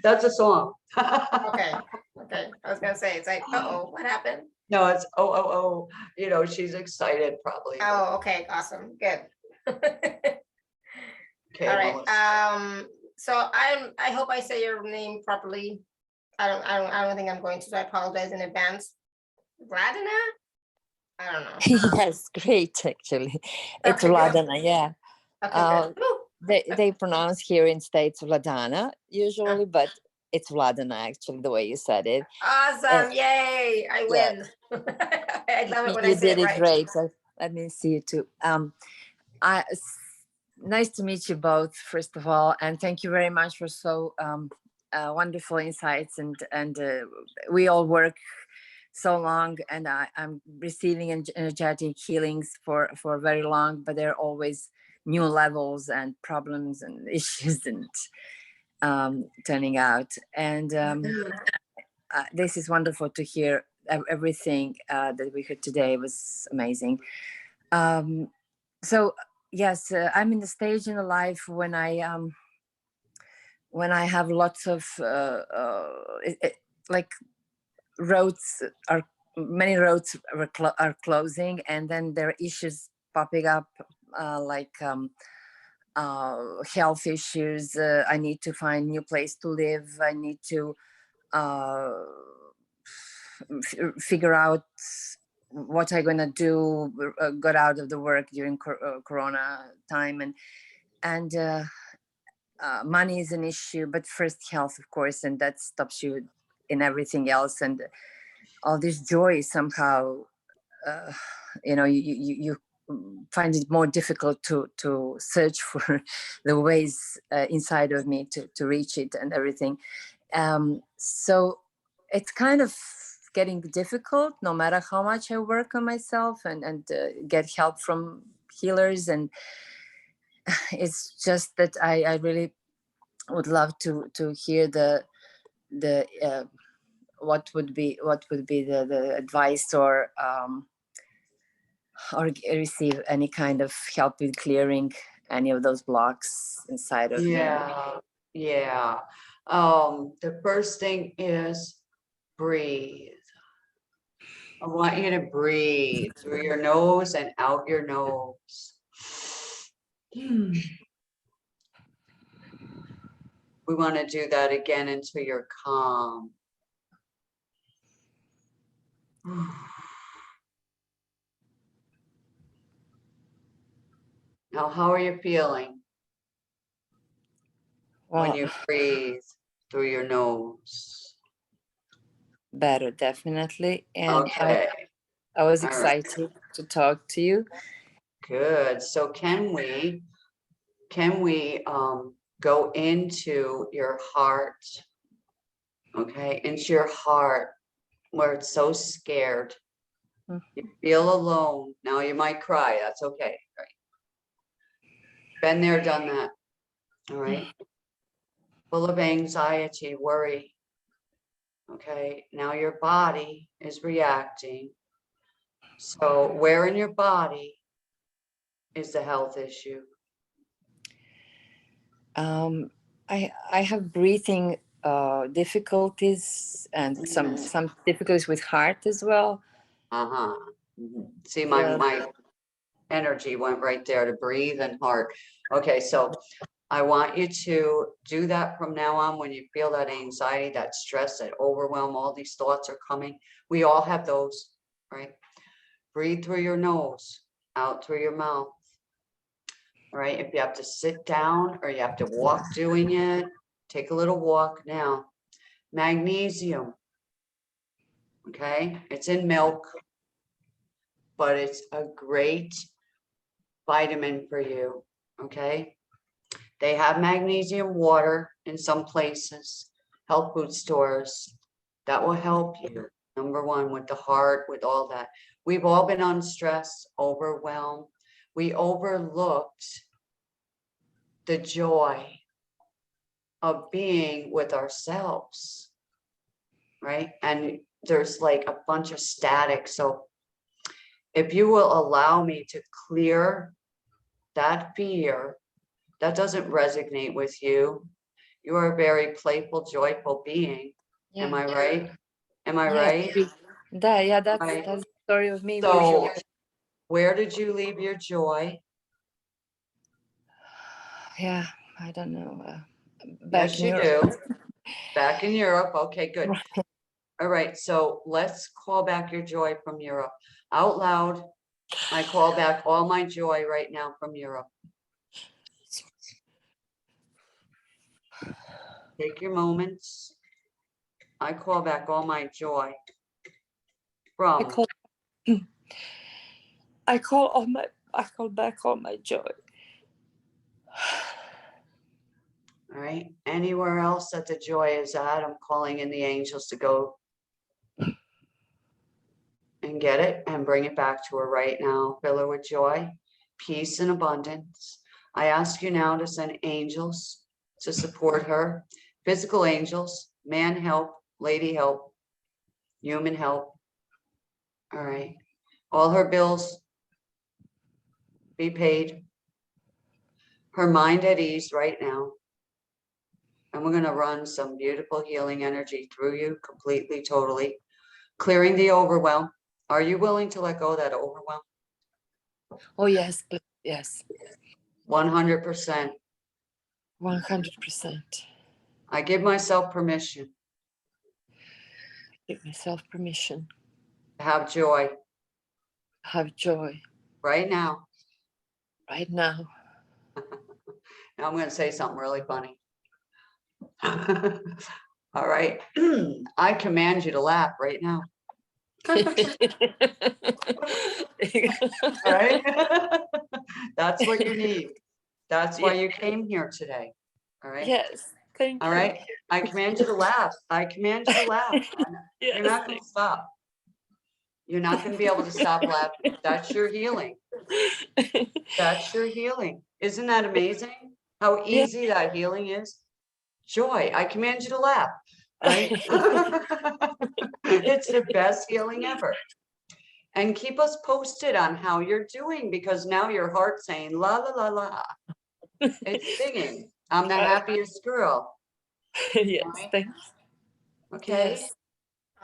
That's a song. okay, I was gonna say, it's like, what happened? No, it's oh, you know, she's excited probably. Oh, okay, awesome, good. Okay, All right, Melissa. so I hope I say your name properly. I don't think I'm going to, so I apologize in advance. Vladina? I don't know. Yes, great, actually. It's Okay, good. Vladana, yeah. Okay, good. They pronounce here in States Vladana usually, but it's Vladana, actually, the way you said it. Awesome, yay, I yeah. win. I love it when I You say did it it right. great. So let me see you too. Nice to meet you both, first of all, and thank you very much for so wonderful insights. And we all work so long, and I'm receiving energetic healings for very long, but there are always new levels and problems and issues and turning out. And this is wonderful to hear. Everything that we heard today was amazing. So yes, I'm in the stage in the life when I have lots of like many roads are closing, and then there are issues popping up like health issues. I need to find a new place to live. I need to figure out what I'm gonna do. Got out of the work during Corona time, and money is an issue, but first health, of course, and that stops you in everything else. And all this joy somehow, you know, you find it more difficult to search for the ways inside of me to reach it and everything. So it's kind of getting difficult, no matter how much I work on myself and get help from healers. And it's just that I really would love to hear the what would be the advice or receive any kind of help with clearing any of those blocks inside of me. Yeah. The first thing is breathe. I want you to breathe through your nose and out your nose. We want to do that again until you're calm. Now, how are you feeling when Well, you breathe through your nose? better, definitely. And Okay, I was all right, excited to talk to you. good. So can we go into your heart? Okay, into your heart where it's so scared. Mhm. You feel alone. Now you might cry. That's okay. Right. Been there, done that. All right. Full of anxiety, worry. Okay. Now your body is reacting. So where in your body is the health issue? I have breathing difficulties and some difficulties with heart as well. Uh-huh. See, Yeah. my energy went right there to breathe and heart. Okay, so I want you to do that from now on. When you feel that anxiety, that stress, that overwhelm, all these thoughts are coming. We all have those, right? Breathe through your nose, out through your mouth. All right, if you have to sit down or you have to walk doing it, take a little walk now. Magnesium, okay? It's in milk, but it's a great vitamin for you, okay? They have magnesium water in some places, health food stores. That will help you, number one, with the heart, with all that. We've all been on stress, overwhelmed. We overlooked the joy of being with ourselves, right? And there's like a bunch of static. So if you will allow me to clear that fear, that doesn't resonate with you. You are a very playful, joyful being. Yeah. Am I right? Am I Yeah. right? That's Right. the story of me. So where did you leave your joy? Yeah, I don't know. Back Yes, in you Europe. do. Back in Europe. Okay, good. All right. So let's call back your joy from Europe. Out loud, I call back all my joy right now from Europe. Take your moments. I call back all my joy I from. call I call back all my joy. All right. Anywhere else that the joy is at, I'm calling in the angels to go and get it and bring it back to her right now. Fill her with joy, peace, and abundance. I ask you now to send angels to support her, physical angels, man help, lady help, human help. All right. All her bills be paid. Her mind at ease right now. And we're going to run some beautiful healing energy through you completely, totally, clearing the overwhelm. Are you willing to let go of that overwhelm? Oh yes, yes. 100%. 100%. I give myself permission Give myself permission. to have joy Have joy right now. right now. Now I'm going to say something really funny. All right. I command you to laugh right now. All right. That's what you need. That's why you came here today. All right. Yes. Thank All you. right. I command you to laugh. I command you to laugh. You're Yes. not going to stop. You're not going to be able to stop laughing. That's your healing. That's your healing. Isn't that amazing? How Yeah. easy that healing is? Joy. I command you to laugh. Right? It's the best healing ever. And keep us posted on how you're doing, because now your heart's saying la la la la. It's singing. I'm the happiest girl. Yes. Right? Thanks. Okay. Yes.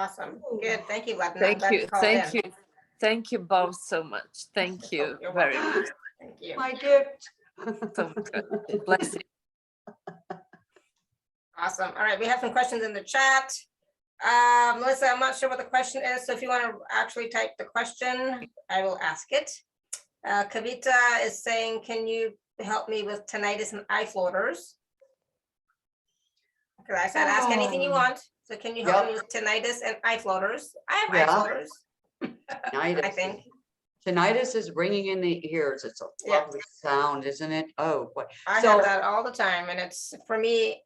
Awesome. Good. Thank you, Latin. I'm Thank glad you. called Thank in. you. Thank you both so much. Thank you You're very welcome. much. Thank you. My gift. So much good. Bless you. Awesome. All right, we have some questions in the chat. Melissa, I'm not sure what the question is, so if you want to actually type the question, I will ask it. Kavita is saying, can you help me with tinnitus and eye floaters? Because I said, ask anything you want. So can you help me with tinnitus and eye floaters? I have eye floaters. Tinnitus. I think. Tinnitus is ringing in the ears. It's a lovely sound, isn't it? Oh, boy. I have that all the time, and it's for me.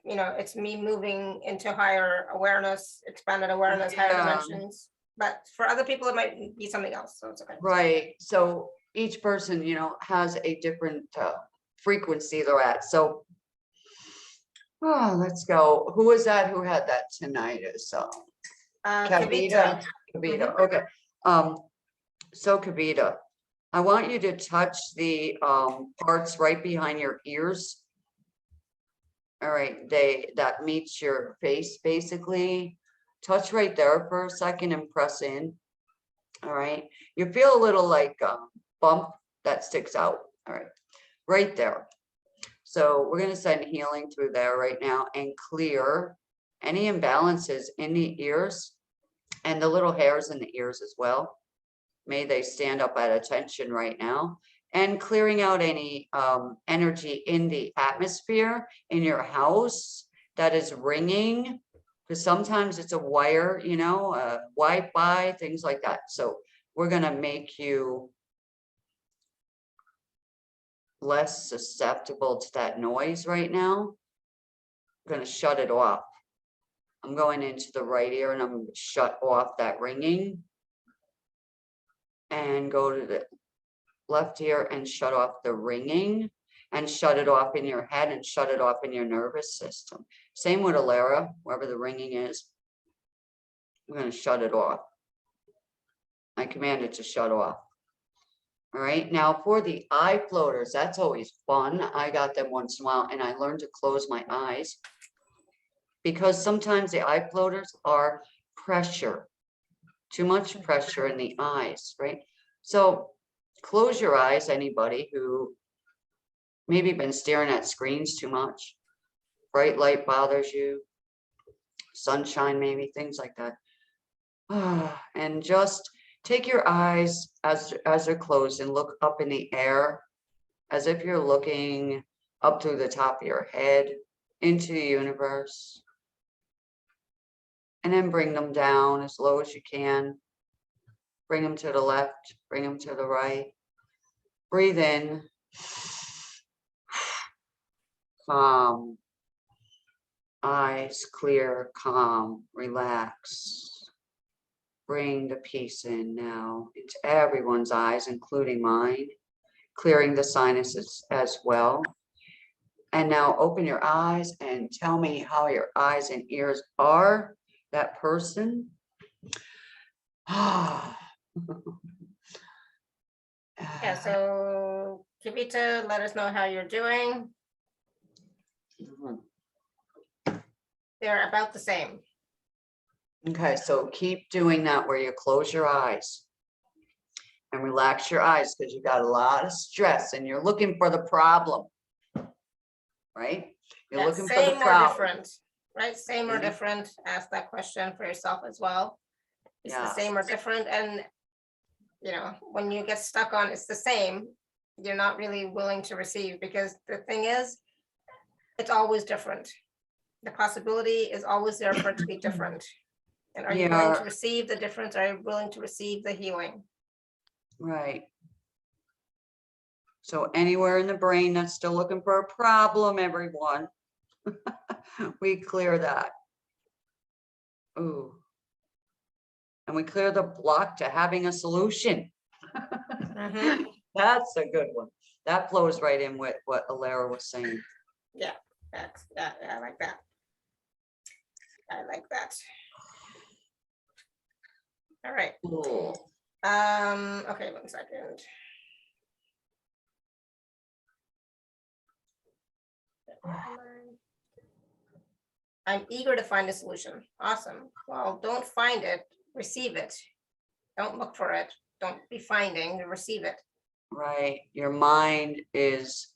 It's me moving into higher awareness, expanded awareness, higher dimensions. But for other people, it might be something else. So it's okay. Right. So each person, has a different frequency they're at. So, let's go. Who was that? Who had that tinnitus? Kavita. Kavita. Okay. So Kavita, I want you to touch the parts right behind your ears. All right, that meets your face basically. Touch right there for a second and press in. All right, you feel a little like bump that sticks out. All right, right there. So we're going to send healing through there right now and clear any imbalances in the ears and the little hairs in the ears as well. May they stand up at attention right now, and clearing out any energy in the atmosphere in your house that is ringing, because sometimes it's a wire, Wi-Fi, things like that. So we're going to make you less susceptible to that noise right now. I'm going to shut it off. I'm going into the right ear and I'm going to shut off that ringing. And go to the left ear and shut off the ringing, and shut it off in your head and shut it off in your nervous system. Same with Alara, wherever the ringing is. I'm going to shut it off. I command it to shut off. All right. Now for the eye floaters, that's always fun. I got them once in a while, and I learned to close my eyes because sometimes the eye floaters are pressure. Too much pressure in the eyes, right? So close your eyes, anybody who maybe been staring at screens too much. Bright light bothers you. Sunshine, maybe, things like that. And just take your eyes as they're closed and look up in the air as if you're looking up through the top of your head into the universe. And then bring them down as low as you can. Bring them to the left, bring them to the right. Breathe in. Calm. Eyes clear, calm, relax. Bring the peace in now into everyone's eyes, including mine. Clearing the sinuses as well. And now open your eyes and tell me how your eyes and ears are. That person. Yeah, so Kavita, let us know how you're doing. They're about the same. Okay, so keep doing that where you close your eyes and relax your eyes because you got a lot of stress and you're looking for the problem, right? You're looking for the same or problem. different, right? Same or different. Ask that question for yourself as well. It's the same or different. And, when you get stuck on it's the same, you're not really willing to receive, because the thing is, it's always different. The possibility is always there for it to be different. And are you willing to receive the difference? Are you willing to receive the healing? Right. So anywhere in the brain that's still looking for a problem, everyone, we clear that. Ooh. And we clear the block to having a solution. That's a good one. That flows right in with what Alara was saying. Yeah, I like that. I like that. All right. Cool. Okay, 1 second. I'm eager to find a solution. Awesome. Well, don't find it, receive it. Don't look for it. Don't be finding, receive it. Right. Your mind is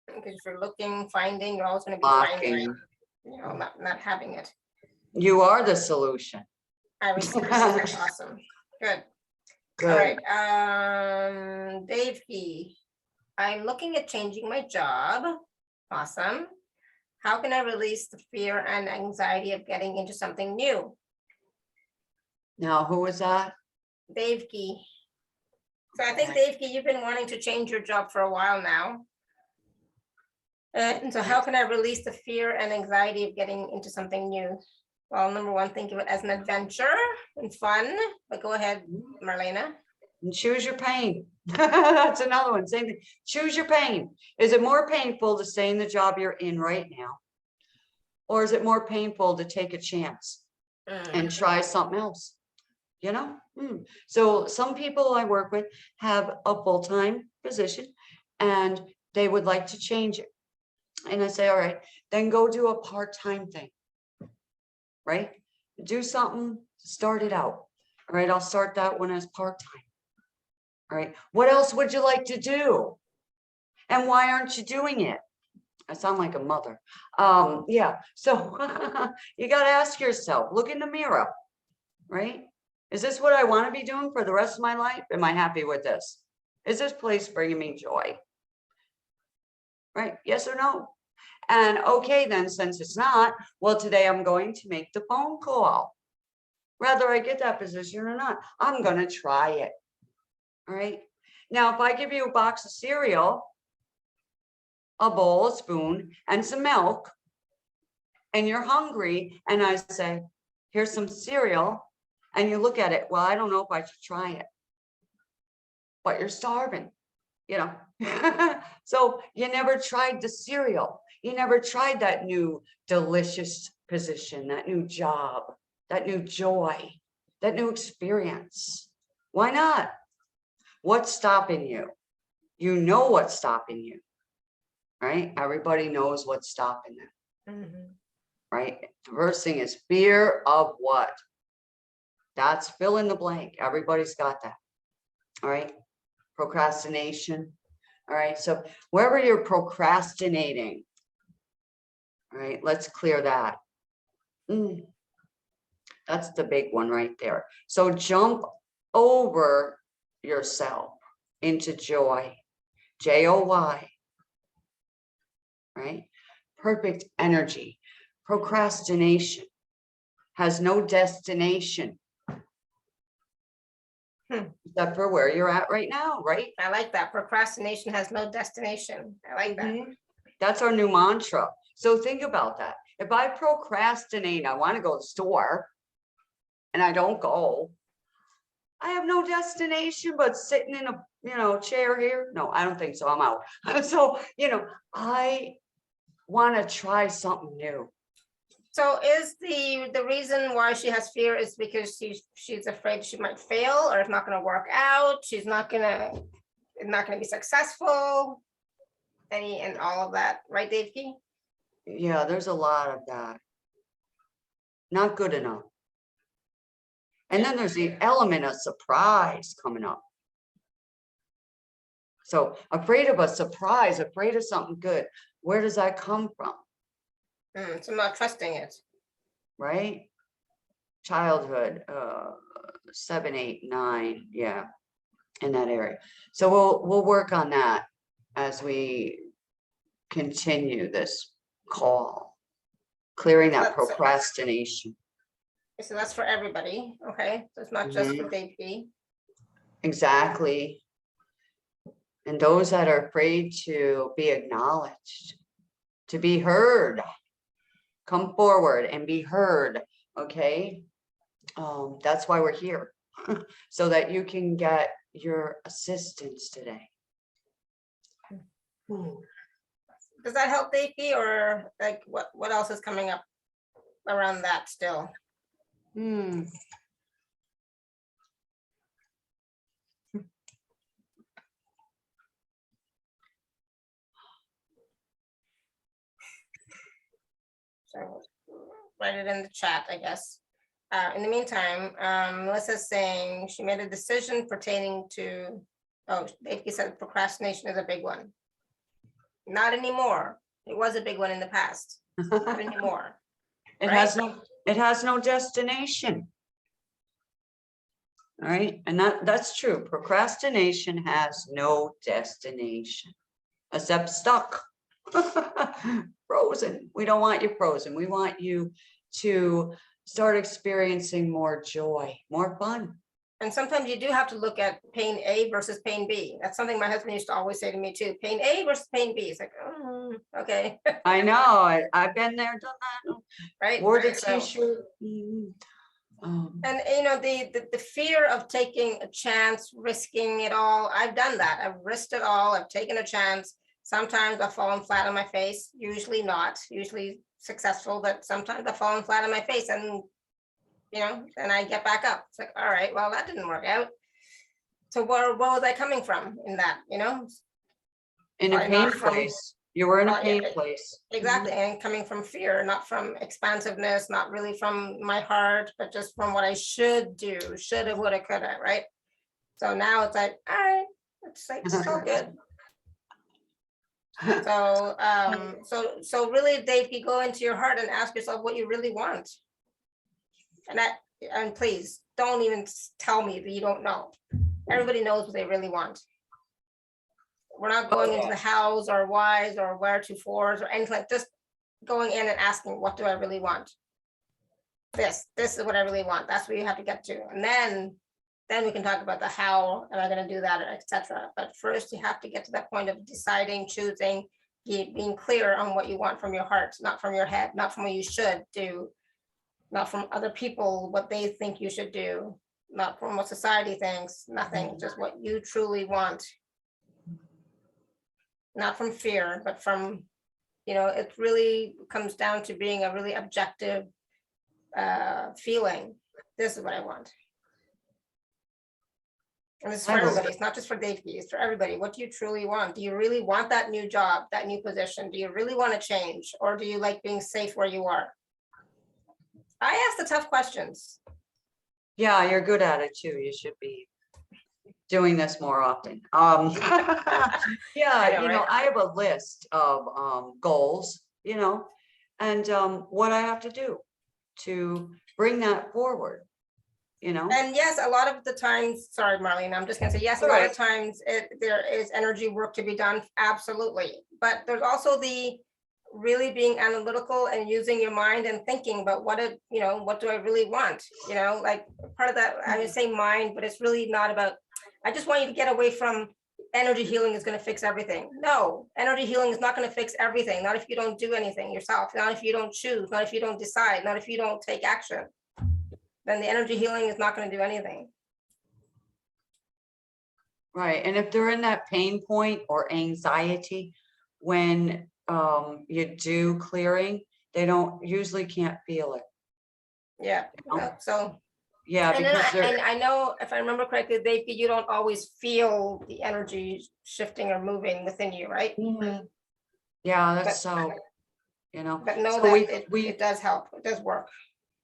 Because if you're looking, finding, you're always going to be finding, blocking. you know, not having it. You are the solution. I receive it. Awesome. Good. All Good. right. Dave Key. I'm looking at changing my job. Awesome. How can I release the fear and anxiety of getting into something new? Now, who was that? Dave Key. So I think, Okay. Dave Key, you've been wanting to change your job for a while now. And so how can I release the fear and anxiety of getting into something new? Well, number one, think of it as an adventure and fun, but go ahead, Marlena. And choose your pain. That's another one. Same thing. Choose your pain. Is it more painful to stay in the job you're in right now? Or is it more painful to take a chance and try something else? You know? So some people I work with have a full-time position and they would like to change it. And I say, all right, then go do a part-time thing, right? Do something, start it out. All right, I'll start that one as part-time. All right, what else would you like to do? And why aren't you doing it? I sound like a mother. Yeah, so you got to ask yourself, look in the mirror, right? Is this what I want to be doing for the rest of my life? Am I happy with this? Is this place bringing me joy? Right? Yes or no? And okay, then, since it's not, well, today I'm going to make the phone call. Whether I get that position or not, I'm going to try it. All right. Now, if I give you a box of cereal, a bowl, a spoon, and some milk, and you're hungry, and I say, here's some cereal, and you look at it, well, I don't know if I should try it, but you're starving, you know. So you never tried the cereal. You never tried that new delicious position, that new job, that new joy, that new experience. Why not? What's stopping you? You know what's stopping you, right? Everybody knows what's stopping them, right? The first thing is fear of what? That's fill in the blank. Everybody's got that, all right? Procrastination, all right? So wherever you're procrastinating, all right, let's clear that. That's the big one right there. So jump over yourself into joy, Joy, right? Perfect energy. Procrastination has no destination except for where you're at right now, right? I like that. Procrastination has no destination. I like that. That's our new mantra. So think about that. If I procrastinate, I want to go to the store and I don't go, I have no destination but sitting in a chair here. No, I don't think so. I'm out. So, I want to try something new. So is the reason why she has fear is because she's afraid she might fail or it's not going to work out. She's not going to be successful. And all of that, right, Dave Key? Yeah, there's a lot of that. Not good enough. And then there's the element of surprise coming up. So afraid of a surprise, afraid of something good. Where does that come from? So I'm not trusting it. Right? Childhood, 7, 8, 9, yeah, in that area. So we'll work on that as we continue this call, clearing that procrastination. So that's for everybody, okay? So it's not just for Dave Key. Exactly. And those that are afraid to be acknowledged, to be heard, come forward and be heard, okay? That's why we're here, so that you can get your assistance today. Does that help, Dave Key, or like what else is coming up around that still? So write it in the chat, I guess. In the meantime, Melissa's saying she made a decision pertaining to, oh, he said procrastination is a big one. Not anymore. It was a big one in the past. Not anymore. It Right? has no destination. All right, and that's true. Procrastination has no destination except stuck. Frozen. We don't want you frozen. We want you to start experiencing more joy, more fun. And sometimes you do have to look at pain A versus pain B. That's something my husband used to always say to me too. Pain A versus pain B. It's like, oh, okay. I know. I've been there, done that. Right. Wore the So- t-shirt. And you know, the fear of taking a chance, risking it all. I've done that. I've risked it all. I've taken a chance. Sometimes I've fallen flat on my face. Usually not. Usually successful, but sometimes I've fallen flat on my face, and you know, and I get back up. It's like, all right, well, that didn't work out. So where was I coming from in that? You know, In a Probably pain not from- place. You were in a Well, yeah, pain place. exactly, and coming from fear, not from expansiveness, not really from my heart, but just from what I should do, shoulda, woulda, coulda, right? So now it's like, all right, it's like it's all good. So, so really, Dave, you go into your heart and ask yourself what you really want. And please don't even tell me that you don't know. Everybody knows what they really want. We're not going into the hows or whys or where to fors or anything like, just going in and asking, what do I really want? This is what I really want. That's what you have to get to. And then we can talk about the how am I going to do that, etc. But first you have to get to that point of deciding, choosing, being clear on what you want from your heart, not from your head, not from what you should do, not from other people, what they think you should do, not from what society thinks, nothing, just what you truly want. Not from fear, but from, you know, it really comes down to being a really objective feeling. This is what I want. And this is for everybody. It's not just for Dave. It's for everybody. What do you truly want? Do you really want that new job, that new position? Do you really want to change? Or do you like being safe where you are? I ask the tough questions. Yeah, you're good at it too. You should be doing this more often. Yeah, you know, right? I have a list of goals, you know, and what I have to do to bring that forward, you know. And yes, a lot of the times, sorry, Marlene, I'm just gonna say, yes, a lot of times there is energy work to be done, absolutely. But there's also the really being analytical and using your mind and thinking about what do I really want? You know, like part of that, I would say mind, but it's really not about, I just want you to get away from energy healing is going to fix everything. No, energy healing is not going to fix everything. Not if you don't do anything yourself, not if you don't choose, not if you don't decide, not if you don't take action. Then the energy healing is not going to do anything. Right, and if they're in that pain point or anxiety, when you do clearing, they usually can't feel it. Yeah, so. Yeah, And I know, if I remember correctly, Dave, you don't always feel the energy shifting or moving within you, right? Yeah, that's so, you know. But know So that it does help, it does work.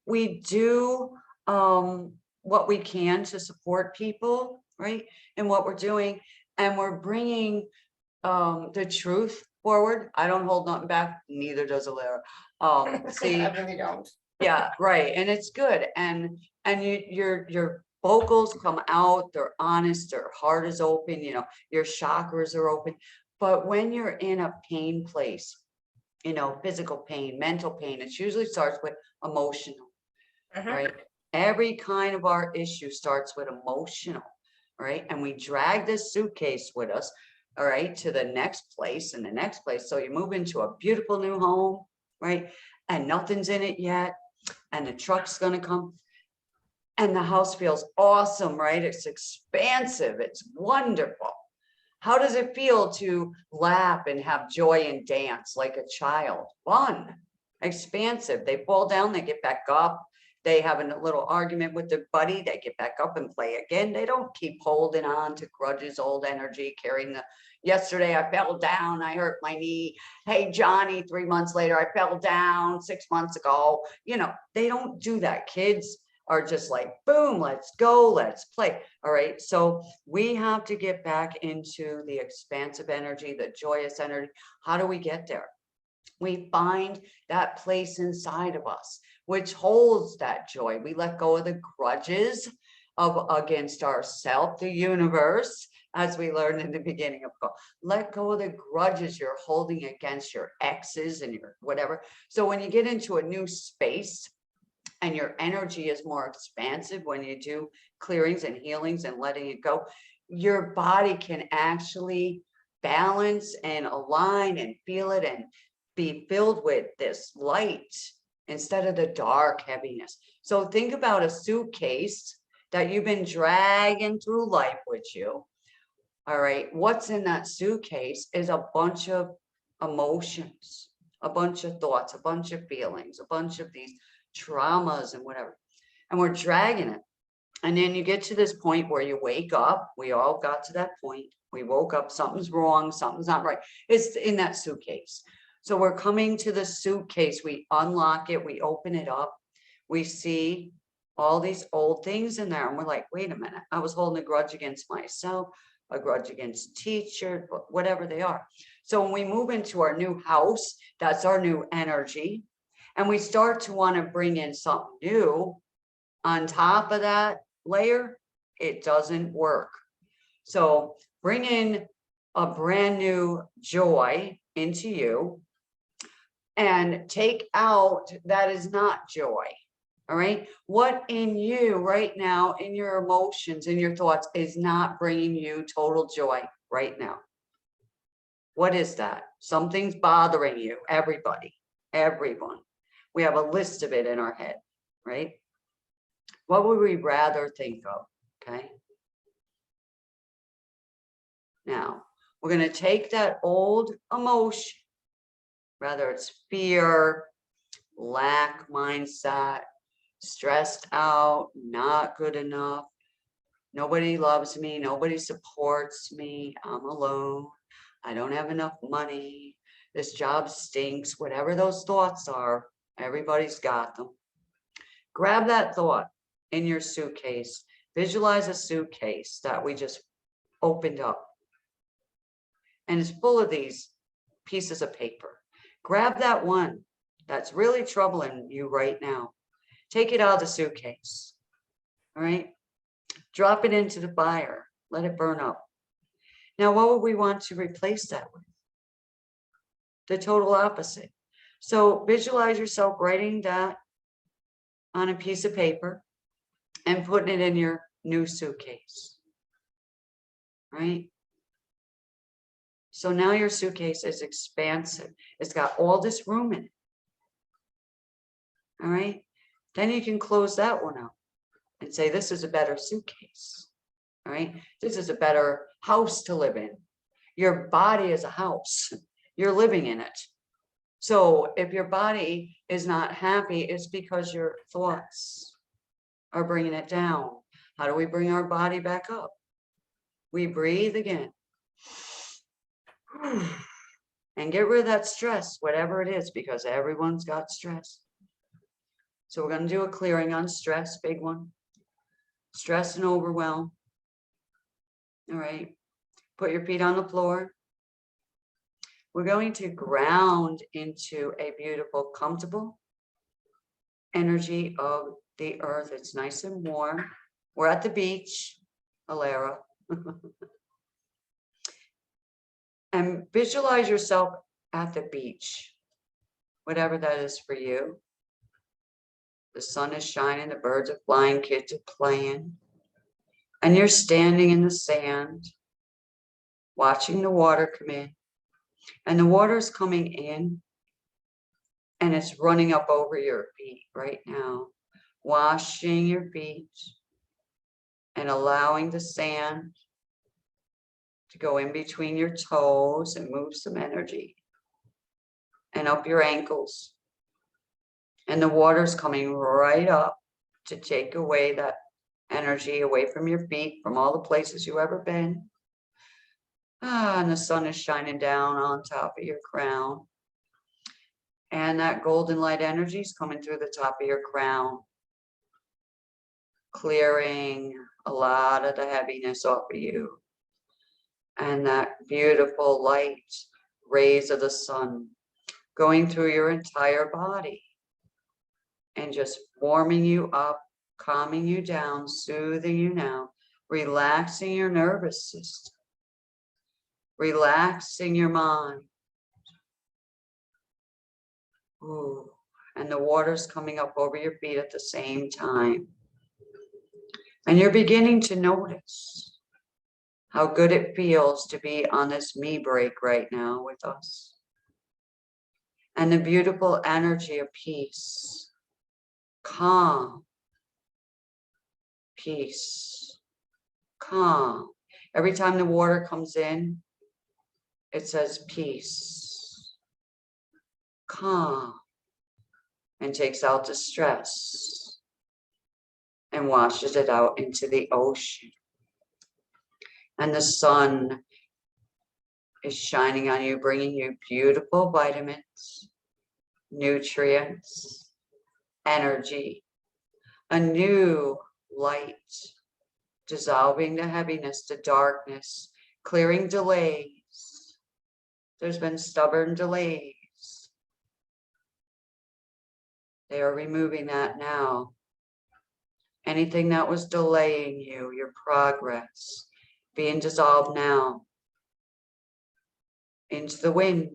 We do what we can to support people, right? And what we're doing, and we're bringing the truth forward. I don't hold nothing back, neither does Alara. See, I really don't. yeah, right, and it's good, and your vocals come out, they're honest, their heart is open, you know, your chakras are open. But when you're in a pain place, you know, physical pain, mental pain, it usually starts with emotional, right? Every kind of our issue starts with emotional, right? And we drag this suitcase with us, all right, to the next place and the next place. So you move into a beautiful new home, right? And nothing's in it yet. And the truck's gonna come. And the house feels awesome, right? It's expansive, it's wonderful. How does it feel to laugh and have joy and dance like a child? Fun, expansive. They fall down, they get back up. They have a little argument with their buddy, they get back up and play again. They don't keep holding on to grudges, old energy, carrying the, yesterday I fell down, I hurt my knee. Hey, Johnny, 3 months later, I fell down 6 months ago. You know, they don't do that. Kids are just like, boom, let's go, let's play. All right. So we have to get back into the expansive energy, the joyous energy. How do we get there? We find that place inside of us, which holds that joy. We let go of the grudges of against ourselves, the universe, as we learned in the beginning of God. Let go of the grudges you're holding against your exes and your whatever. So when you get into a new space and your energy is more expansive, when you do clearings and healings and letting it go, your body can actually balance and align and feel it and be filled with this light instead of the dark heaviness. So think about a suitcase that you've been dragging through life with you. All right. What's in that suitcase is a bunch of emotions, a bunch of thoughts, a bunch of feelings, a bunch of these traumas and whatever. And we're dragging it. And then you get to this point where you wake up. We all got to that point. We woke up, something's wrong, something's not right. It's in that suitcase. So we're coming to the suitcase. We unlock it. We open it up. We see all these old things in there. And we're like, wait a minute. I was holding a grudge against myself, a grudge against teacher, whatever they are. So when we move into our new house, that's our new energy. And we start to want to bring in something new on top of that layer, it doesn't work. So bring in a brand new joy into you and take out that is not joy. All right. What in you right now, in your emotions, in your thoughts, is not bringing you total joy right now? What is that? Something's bothering you. Everybody, everyone. We have a list of it in our head, right? What would we rather think of? Okay. Now we're going to take that old emotion, whether it's fear, lack mindset, stressed out, not good enough, nobody loves me, nobody supports me, I'm alone, I don't have enough money, this job stinks, whatever those thoughts are, everybody's got them. Grab that thought in your suitcase, visualize a suitcase that we just opened up, and it's full of these pieces of paper. Grab that one that's really troubling you right now. Take it out of the suitcase. All right. Drop it into the fire. Let it burn up. Now, what would we want to replace that with? The total opposite. So visualize yourself writing that on a piece of paper and putting it in your new suitcase. Right? So now your suitcase is expansive. It's got all this room in it. All right. Then you can close that one out and say, this is a better suitcase. All right. This is a better house to live in. Your body is a house. You're living in it. So if your body is not happy, it's because your thoughts are bringing it down. How do we bring our body back up? We breathe again. And get rid of that stress, whatever it is, because everyone's got stress. So we're going to do a clearing on stress, big one. Stress and overwhelm. All right. Put your feet on the floor. We're going to ground into a beautiful, comfortable energy of the earth. It's nice and warm. We're at the beach, Alara. And visualize yourself at the beach, whatever that is for you. The sun is shining, the birds are flying, kids are playing. And you're standing in the sand, watching the water come in. And the water is coming in and it's running up over your feet right now, washing your feet and allowing the sand to go in between your toes and move some energy and up your ankles. And the water's coming right up to take away that energy away from your feet, from all the places you've ever been. And the sun is shining down on top of your crown. And that golden light energy is coming through the top of your crown, clearing a lot of the heaviness off of you. And that beautiful light rays of the sun going through your entire body and just warming you up, calming you down, soothing you now, relaxing your nervous system, relaxing your mind. Ooh, and the water's coming up over your feet at the same time. And you're beginning to notice how good it feels to be on this me break right now with us. And the beautiful energy of peace, calm, peace, calm. Every time the water comes in, it says peace, calm, and takes out the stress and washes it out into the ocean. And the sun is shining on you, bringing you beautiful vitamins, nutrients, energy, a new light, dissolving the heaviness, the darkness, clearing delays. There's been stubborn delays. They are removing that now. Anything that was delaying you, your progress, being dissolved now into the wind.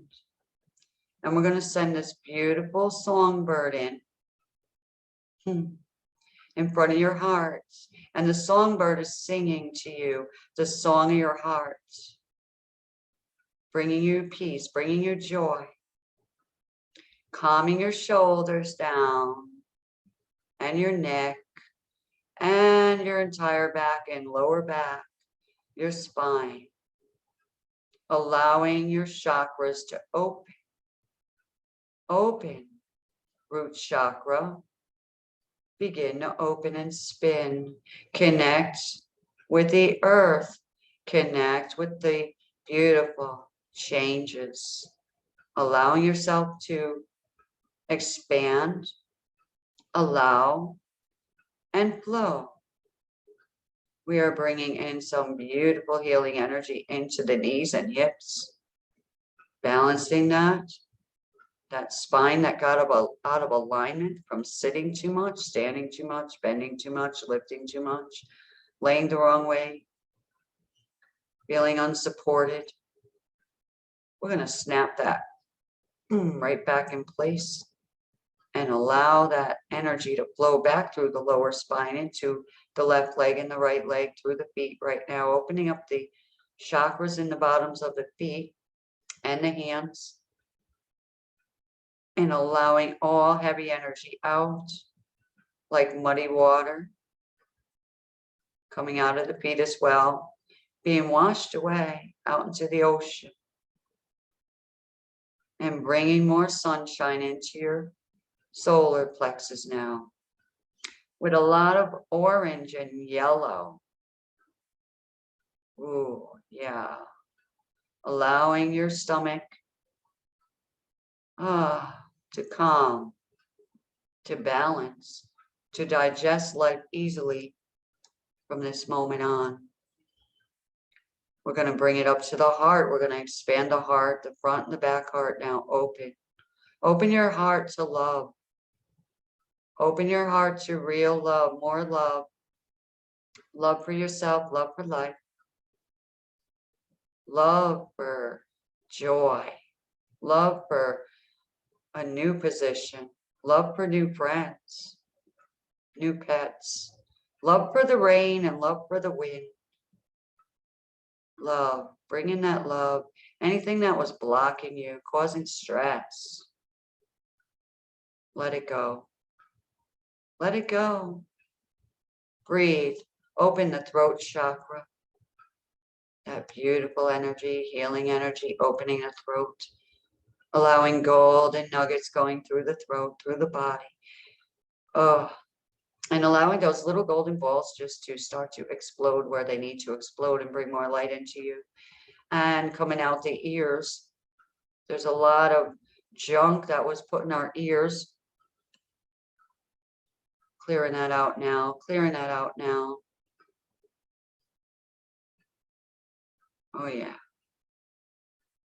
And we're going to send this beautiful songbird in front of your heart. And the songbird is singing to you the song of your heart, bringing you peace, bringing you joy, calming your shoulders down and your neck and your entire back and lower back, your spine, allowing your chakras to open. Open, root chakra. Begin to open and spin. Connect with the earth. Connect with the beautiful changes. Allowing yourself to expand, allow, and flow. We are bringing in some beautiful healing energy into the knees and hips, balancing that spine that got out of alignment from sitting too much, standing too much, bending too much, lifting too much, laying the wrong way, feeling unsupported. We're going to snap that right back in place and allow that energy to flow back through the lower spine into the left leg and the right leg, through the feet right now, opening up the chakras in the bottoms of the feet and the hands, and allowing all heavy energy out like muddy water coming out of the feet as well, being washed away out into the ocean and bringing more sunshine into your solar plexus now with a lot of orange and yellow. Ooh, yeah. Allowing your stomach to calm, to balance, to digest life easily from this moment on. We're going to bring it up to the heart. We're going to expand the heart, the front and the back heart now open. Open your heart to love. Open your heart to real love, more love. Love for yourself, love for life. Love for joy. Love for a new position. Love for new friends, new pets. Love for the rain and love for the wind. Love, bring in that love. Anything that was blocking you, causing stress, let it go. Let it go. Breathe. Open the throat chakra. That beautiful energy, healing energy, opening the throat. Allowing golden nuggets going through the throat, through the body. Oh, And allowing those little golden balls just to start to explode where they need to explode and bring more light into you. And coming out the ears, there's a lot of junk that was put in our ears. Clearing that out now, clearing that out now. Oh yeah.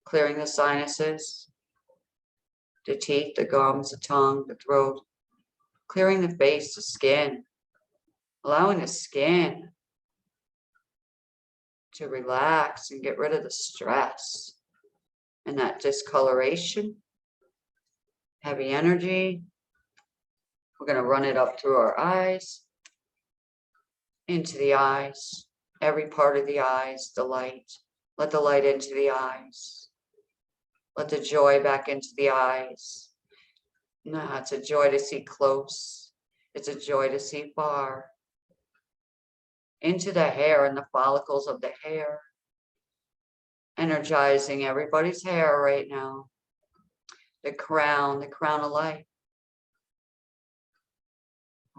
Clearing the sinuses, the teeth, the gums, the tongue, the throat. Clearing the face, the skin. Allowing the skin to relax and get rid of the stress and that discoloration, heavy energy. We're going to run it up through our eyes, into the eyes, every part of the eyes, the light. Let the light into the eyes. Let the joy back into the eyes. Nah, it's a joy to see close. It's a joy to see far. Into the hair and the follicles of the hair. Energizing everybody's hair right now. The crown of light.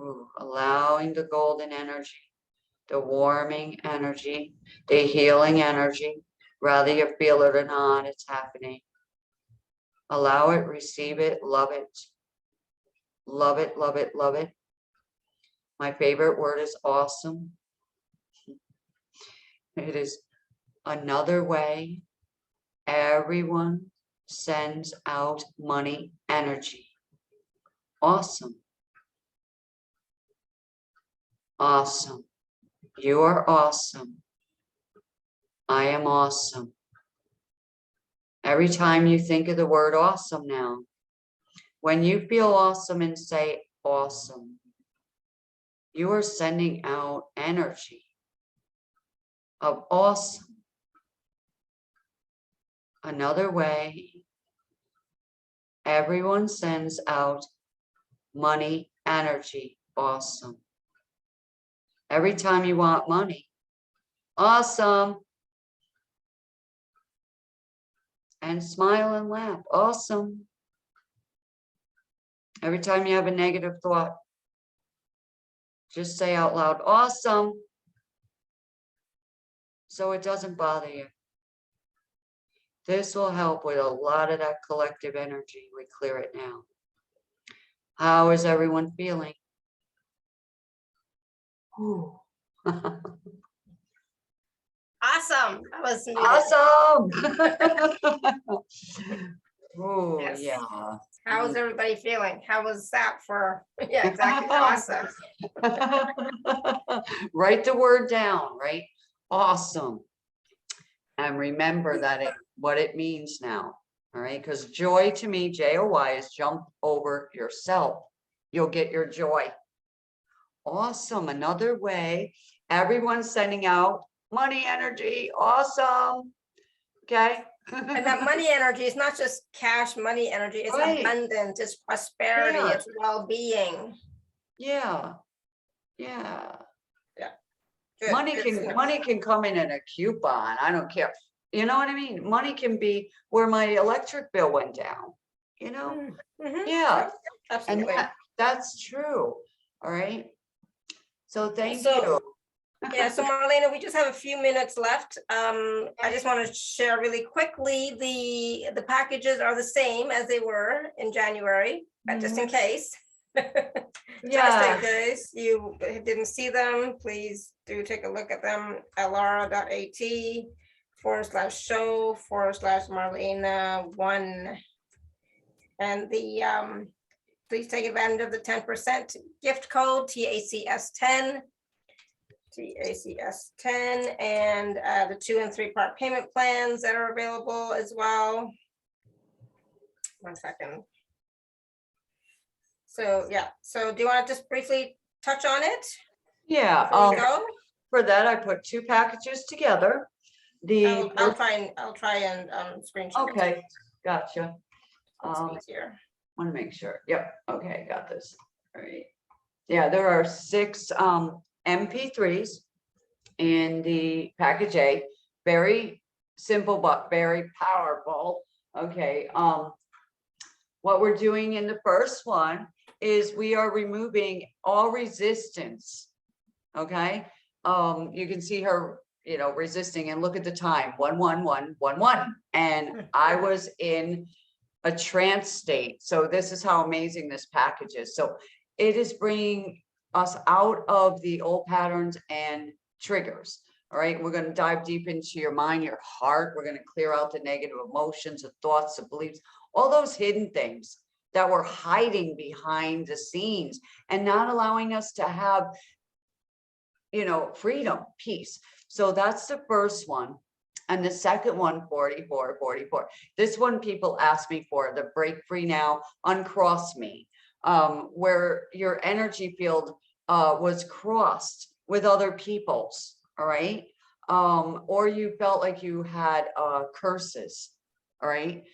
Ooh, allowing the golden energy, the warming energy, the healing energy. Whether you feel it or not, it's happening. Allow it, receive it, love it. Love it, love it, love it. My favorite word is awesome. It is another way everyone sends out money energy. Awesome. Awesome. You are awesome. I am awesome. Every time you think of the word awesome now, when you feel awesome and say awesome, you are sending out energy of awesome. Another way, everyone sends out money energy. Awesome. Every time you want money, awesome. And smile and laugh, awesome. Every time you have a negative thought, just say out loud, awesome. So it doesn't bother you. This will help with a lot of that collective energy. We clear it now. How is everyone feeling? Ooh. Awesome. That was needed. Awesome. Oh, Yes. yeah. How is everybody feeling? How was that for? Yeah, exactly. Awesome. Write the word down, right? Awesome. And remember that what it means now. All right. Because joy to me, J-O-Y, is jump over yourself. You'll get your joy. Awesome. Another way. Everyone's sending out money energy. Awesome. Okay. And that money energy is not just cash money energy, it's Right. abundance, it's prosperity, Yeah. it's well-being. Yeah. Yeah. Good, Money good can to know. money can come in a coupon. I don't care. You know what I mean? Money can be where my electric bill went down. You know? Mhm. Yeah. And Absolutely. that's true. All right. So thank So- you. Yeah, so Marlena, we just have a few minutes left. I just want to share really quickly, the packages are the same as they were in January, but just in case. Just in case you didn't see them, please do take a look at them. alara.at/show/Marlena1. And please take advantage of the 10% gift code TACS10. TACS10 and the 2 and 3 part payment plans that are available as well. 1 second. So yeah, so do you want to just briefly touch on it? Yeah. Before we go? For that, I put 2 packages together. I'll try and screenshot. Okay, gotcha. It's easier. Want to make sure. Yep. Okay, got this. All right. Yeah, there are 6 MP3s in the package A. Very simple but very powerful. Okay. What we're doing in the first one is we are removing all resistance. Okay. You can see her, resisting, and look at the time, 11111. And I was in a trance state. So this is how amazing this package is. So it is bringing us out of the old patterns and triggers. All right. We're going to dive deep into your mind, your heart. We're going to clear out the negative emotions, the thoughts, the beliefs, all those hidden things that we're hiding behind the scenes and not allowing us to have, freedom, peace. So that's the first one. And the second one, 44. This one people ask me for, the break free now, uncross me, where your energy field was crossed with other people's, all right? Or you felt like you had curses, all right?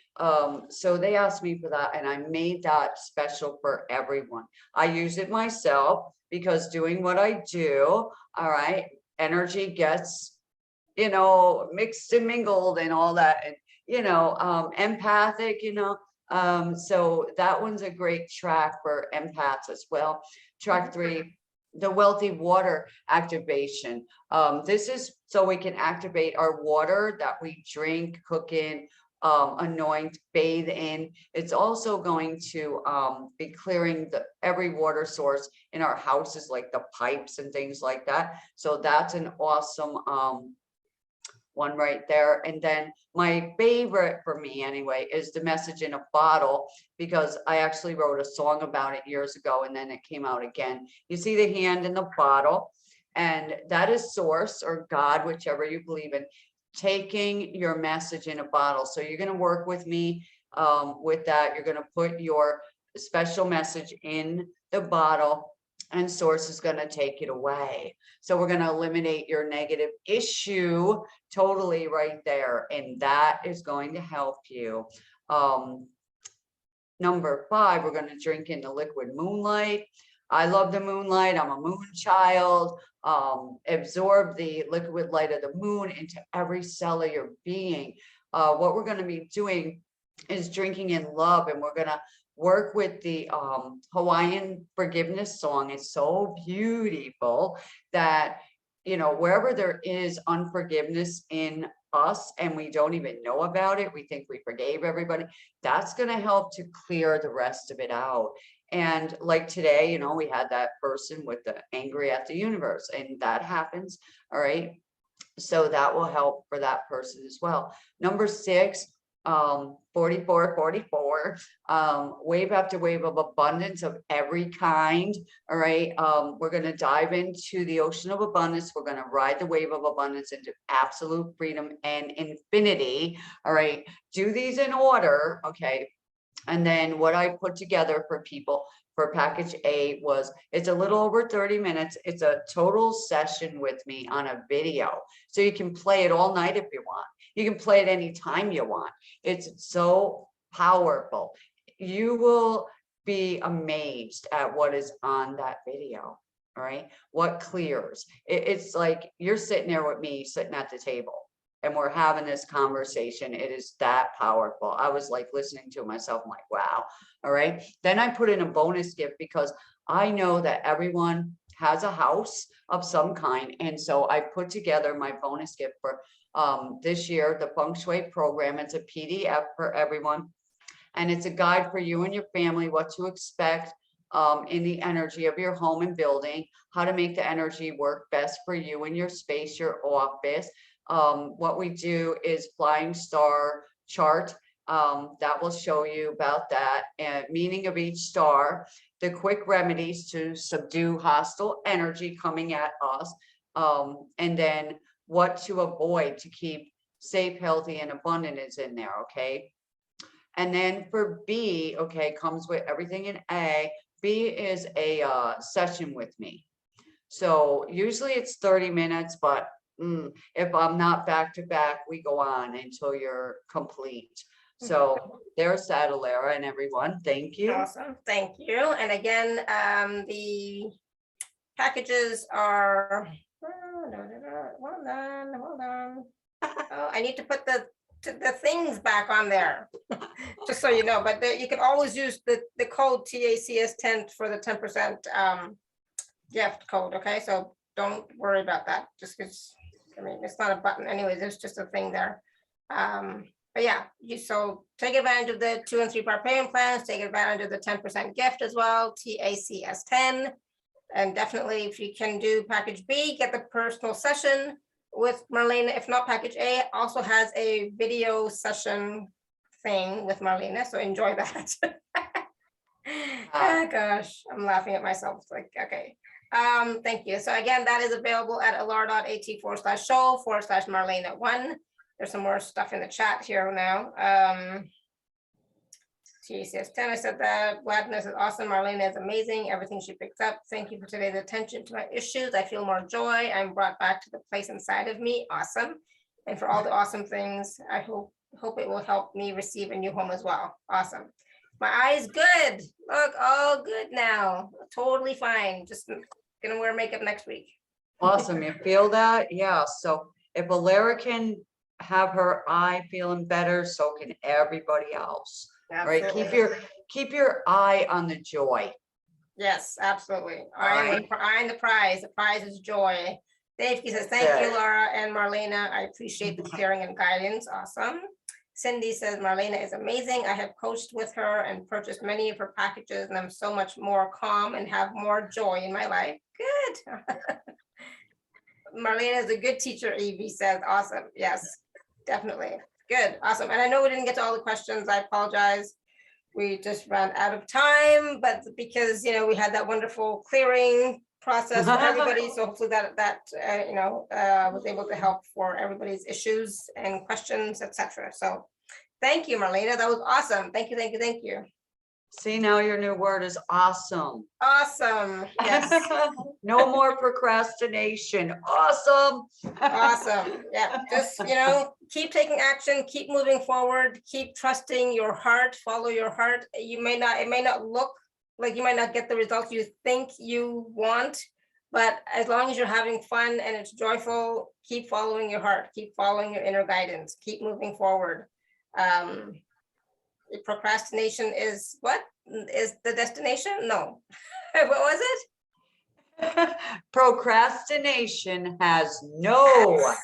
So they asked me for that, and I made that special for everyone. I use it myself because doing what I do, all right, energy gets, mixed and mingled and all that, and, empathic, so that one's a great track for empaths as well. Track 3, the wealthy water activation. This is so we can activate our water that we drink, cook in, anoint, bathe in. It's also going to be clearing every water source in our houses, like the pipes and things like that. So that's an awesome one right there. And then my favorite for me anyway is the message in a bottle, because I actually wrote a song about it years ago and then it came out again. You see the hand in the bottle, and that is source or God, whichever you believe in, taking your message in a bottle. So you're going to work with me with that. You're going to put your special message in the bottle, and source is going to take it away. So we're going to eliminate your negative issue totally right there. And that is going to help you. Number 5, we're going to drink in the liquid moonlight. I love the moonlight. I'm a moon child. Absorb the liquid light of the moon into every cell of your being. What we're going to be doing is drinking in love, and we're going to work with the Hawaiian forgiveness song. It's so beautiful that, wherever there is unforgiveness in us and we don't even know about it, we think we forgave everybody, that's going to help to clear the rest of it out. And like today, we had that person with the angry at the universe, and that happens. All right. So that will help for that person as well. Number 6, 44, wave after wave of abundance of every kind. All right. We're going to dive into the ocean of abundance. We're going to ride the wave of abundance into absolute freedom and infinity. All right. Do these in order. Okay. And then what I put together for people for package A was, it's a little over 30 minutes. It's a total session with me on a video. So you can play it all night if you want. You can play it anytime you want. It's so powerful. You will be amazed at what is on that video. All right. What clears. It's like you're sitting there with me, sitting at the table, and we're having this conversation. It is that powerful. I was like listening to myself. I'm like, wow. All right. Then I put in a bonus gift because I know that everyone has a house of some kind. And so I put together my bonus gift for this year, the Feng Shui program. It's a PDF for everyone. And it's a guide for you and your family, what to expect in the energy of your home and building, how to make the energy work best for you and your space, your office. What we do is flying star chart. That will show you about that and meaning of each star, the quick remedies to subdue hostile energy coming at us, and then what to avoid to keep safe, healthy, and abundant is in there. Okay. And then for B, okay, comes with everything in A. B is a session with me. So usually it's 30 minutes, but if I'm not back to back, we go on until you're complete. So there's that, Alara, and everyone. Thank you. Awesome. Thank you. And again, the packages are, hold on. Oh, I need to put the the things back on there, just so you know. But you can always use the code TACS10 for the 10% gift code. Okay, so don't worry about that. Just because, I mean, it's not a button anyway. There's just a thing there. But yeah, so take advantage of the 2 and 3 part payment plans. Take advantage of the 10% gift as well. TACS10, and definitely if you can do package B, get the personal session with Marlena. If not, package A also has a video session thing with Marlena, so enjoy that. Oh gosh, I'm laughing at myself. It's like, okay. Thank you. So again, that is available at alara.at/show/Marlena1. There's some more stuff in the chat here now. She says, 10, I said that. Gladness is awesome. Marlena is amazing. Everything she picks up. Thank you for today's attention to my issues. I feel more joy. I'm brought back to the place inside of me. Awesome. And for all the awesome things, I hope it will help me receive a new home as well. Awesome. My eye's good. Look, all good now. Totally fine. Just gonna wear makeup next week. Awesome. You feel that? Yeah. So if Alara can have her eye feeling better, so can everybody else. Right? Absolutely. Keep your eye on the joy. Yes, absolutely. Eye on the prize. The prize is joy. Dave says, thank you, Laura and Marlena. I appreciate the clearing and guidance. Awesome. Cindy says, Marlena is amazing. I have coached with her and purchased many of her packages, and I'm so much more calm and have more joy in my life. Good. Marlena is a good teacher, Evie says. Awesome. Yes, definitely. Good. Awesome. And I know we didn't get to all the questions. I apologize. We just ran out of time, but because, we had that wonderful clearing process for everybody. So hopefully that was able to help for everybody's issues and questions, etc. So thank you, Marlena. That was awesome. Thank you, thank you, thank you. See, now your new word is awesome. Awesome. Yes. No more procrastination. Awesome. Awesome. Yeah. Just, keep taking action, keep moving forward, keep trusting your heart, follow your heart. It may not look like, you might not get the results you think you want, but as long as you're having fun and it's joyful, keep following your heart, keep following your inner guidance, keep moving forward. Procrastination is what? Is the destination? No. What was it? Procrastination has no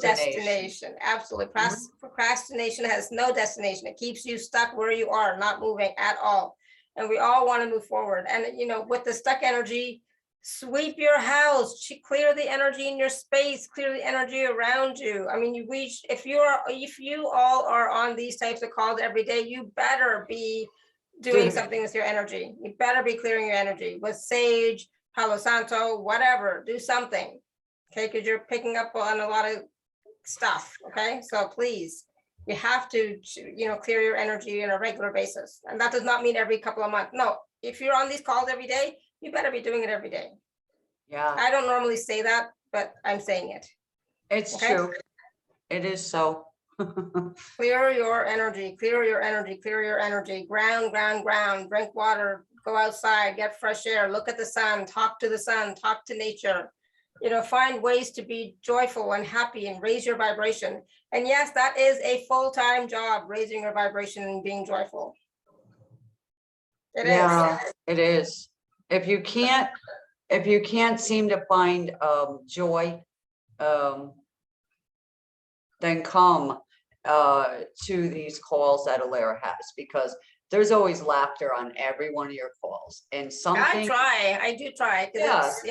destination. Absolutely. Procrastination has no destination. It keeps you stuck where you are, not moving at all. And we all want to move forward. And with the stuck energy, sweep your house, clear the energy in your space, clear the energy around you. I mean, if you all are on these types of calls every day, you better be doing something with your energy. You better be clearing your energy with sage, Palo Santo, whatever. Do something, okay? Because you're picking up on a lot of stuff, okay? So please, you have to, clear your energy on a regular basis. And that does not mean every couple of months. No, if you're on these calls every day, you better be doing it every day. Yeah. I don't normally say that, but I'm saying it. It's true. It is so. Clear your energy, clear your energy, clear your energy. Ground, drink water, go outside, get fresh air, look at the sun, talk to nature. Find ways to be joyful and happy and raise your vibration. And yes, that is a full-time job, raising your vibration and being joyful. It is. If you can't seem to find joy, then come to these calls that Alara has, because there's always laughter on every one of your calls. And something I do try, because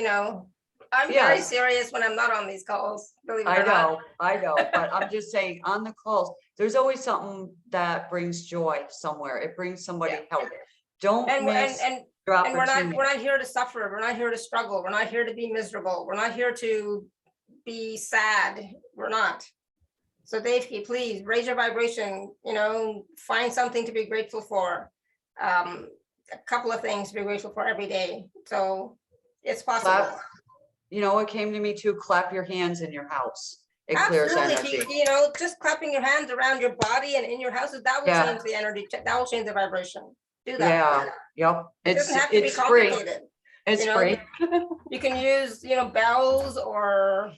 I'm very serious when I'm not on these calls. Believe it or not. I know, but I'm just saying, on the calls, there's always something that brings joy somewhere. It brings somebody help. Don't miss your opportunity. And we're not here to suffer. We're not here to struggle. We're not here to be miserable. We're not here to be sad. We're not. So Dave, please raise your vibration, find something to be grateful for. A couple of things to be grateful for every day. So it's possible. It came to me too, clap your hands in your house. It clears energy. Just clapping your hands around your body and in your houses, that will change the energy. That will change the vibration. Do that. Yep. It doesn't have to be complicated. It's free. You can use, bells or,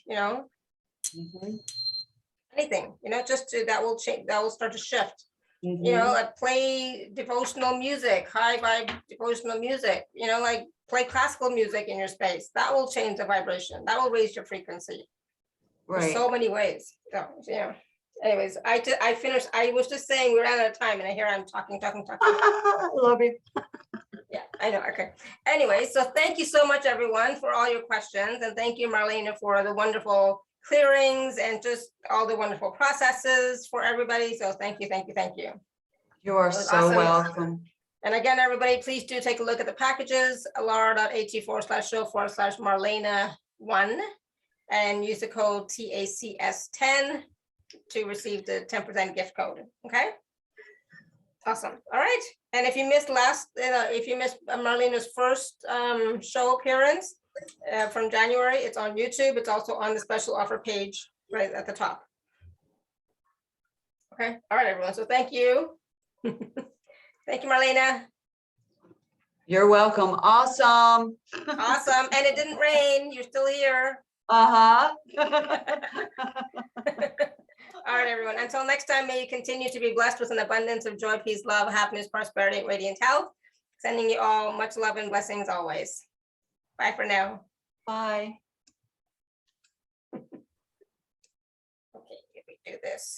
anything, just that will change, that will start to shift. Mhm. Like play devotional music, high vibe devotional music, like play classical music in your space. That will change the vibration. That will raise your frequency. There's Right. so many ways. So, anyways, I finished. I was just saying we ran out of time, and I hear I'm talking. Love you. Yeah, I know. Okay. Anyway, so thank you so much, everyone, for all your questions, and thank you, Marlena, for the wonderful clearings and just all the wonderful processes for everybody. So thank you. You are That was so awesome. welcome. And again, everybody, please do take a look at the packages, alara.at/show/Marlena1, and use the code TACS10 to receive the 10% gift code. Okay. Awesome. All right. And if you missed Marlena's first show appearance from January, it's on YouTube. It's also on the special offer page right at the top. Okay. All right, everyone. So thank you. Thank you, Marlena. You're welcome. Awesome. Awesome. And it didn't rain. You're still here. Uh-huh. All right, everyone. Until next time, may you continue to be blessed with an abundance of joy, peace, love, happiness, prosperity, and radiant health. Sending you all much love and blessings always. Bye for now. Bye. Okay, let me do this.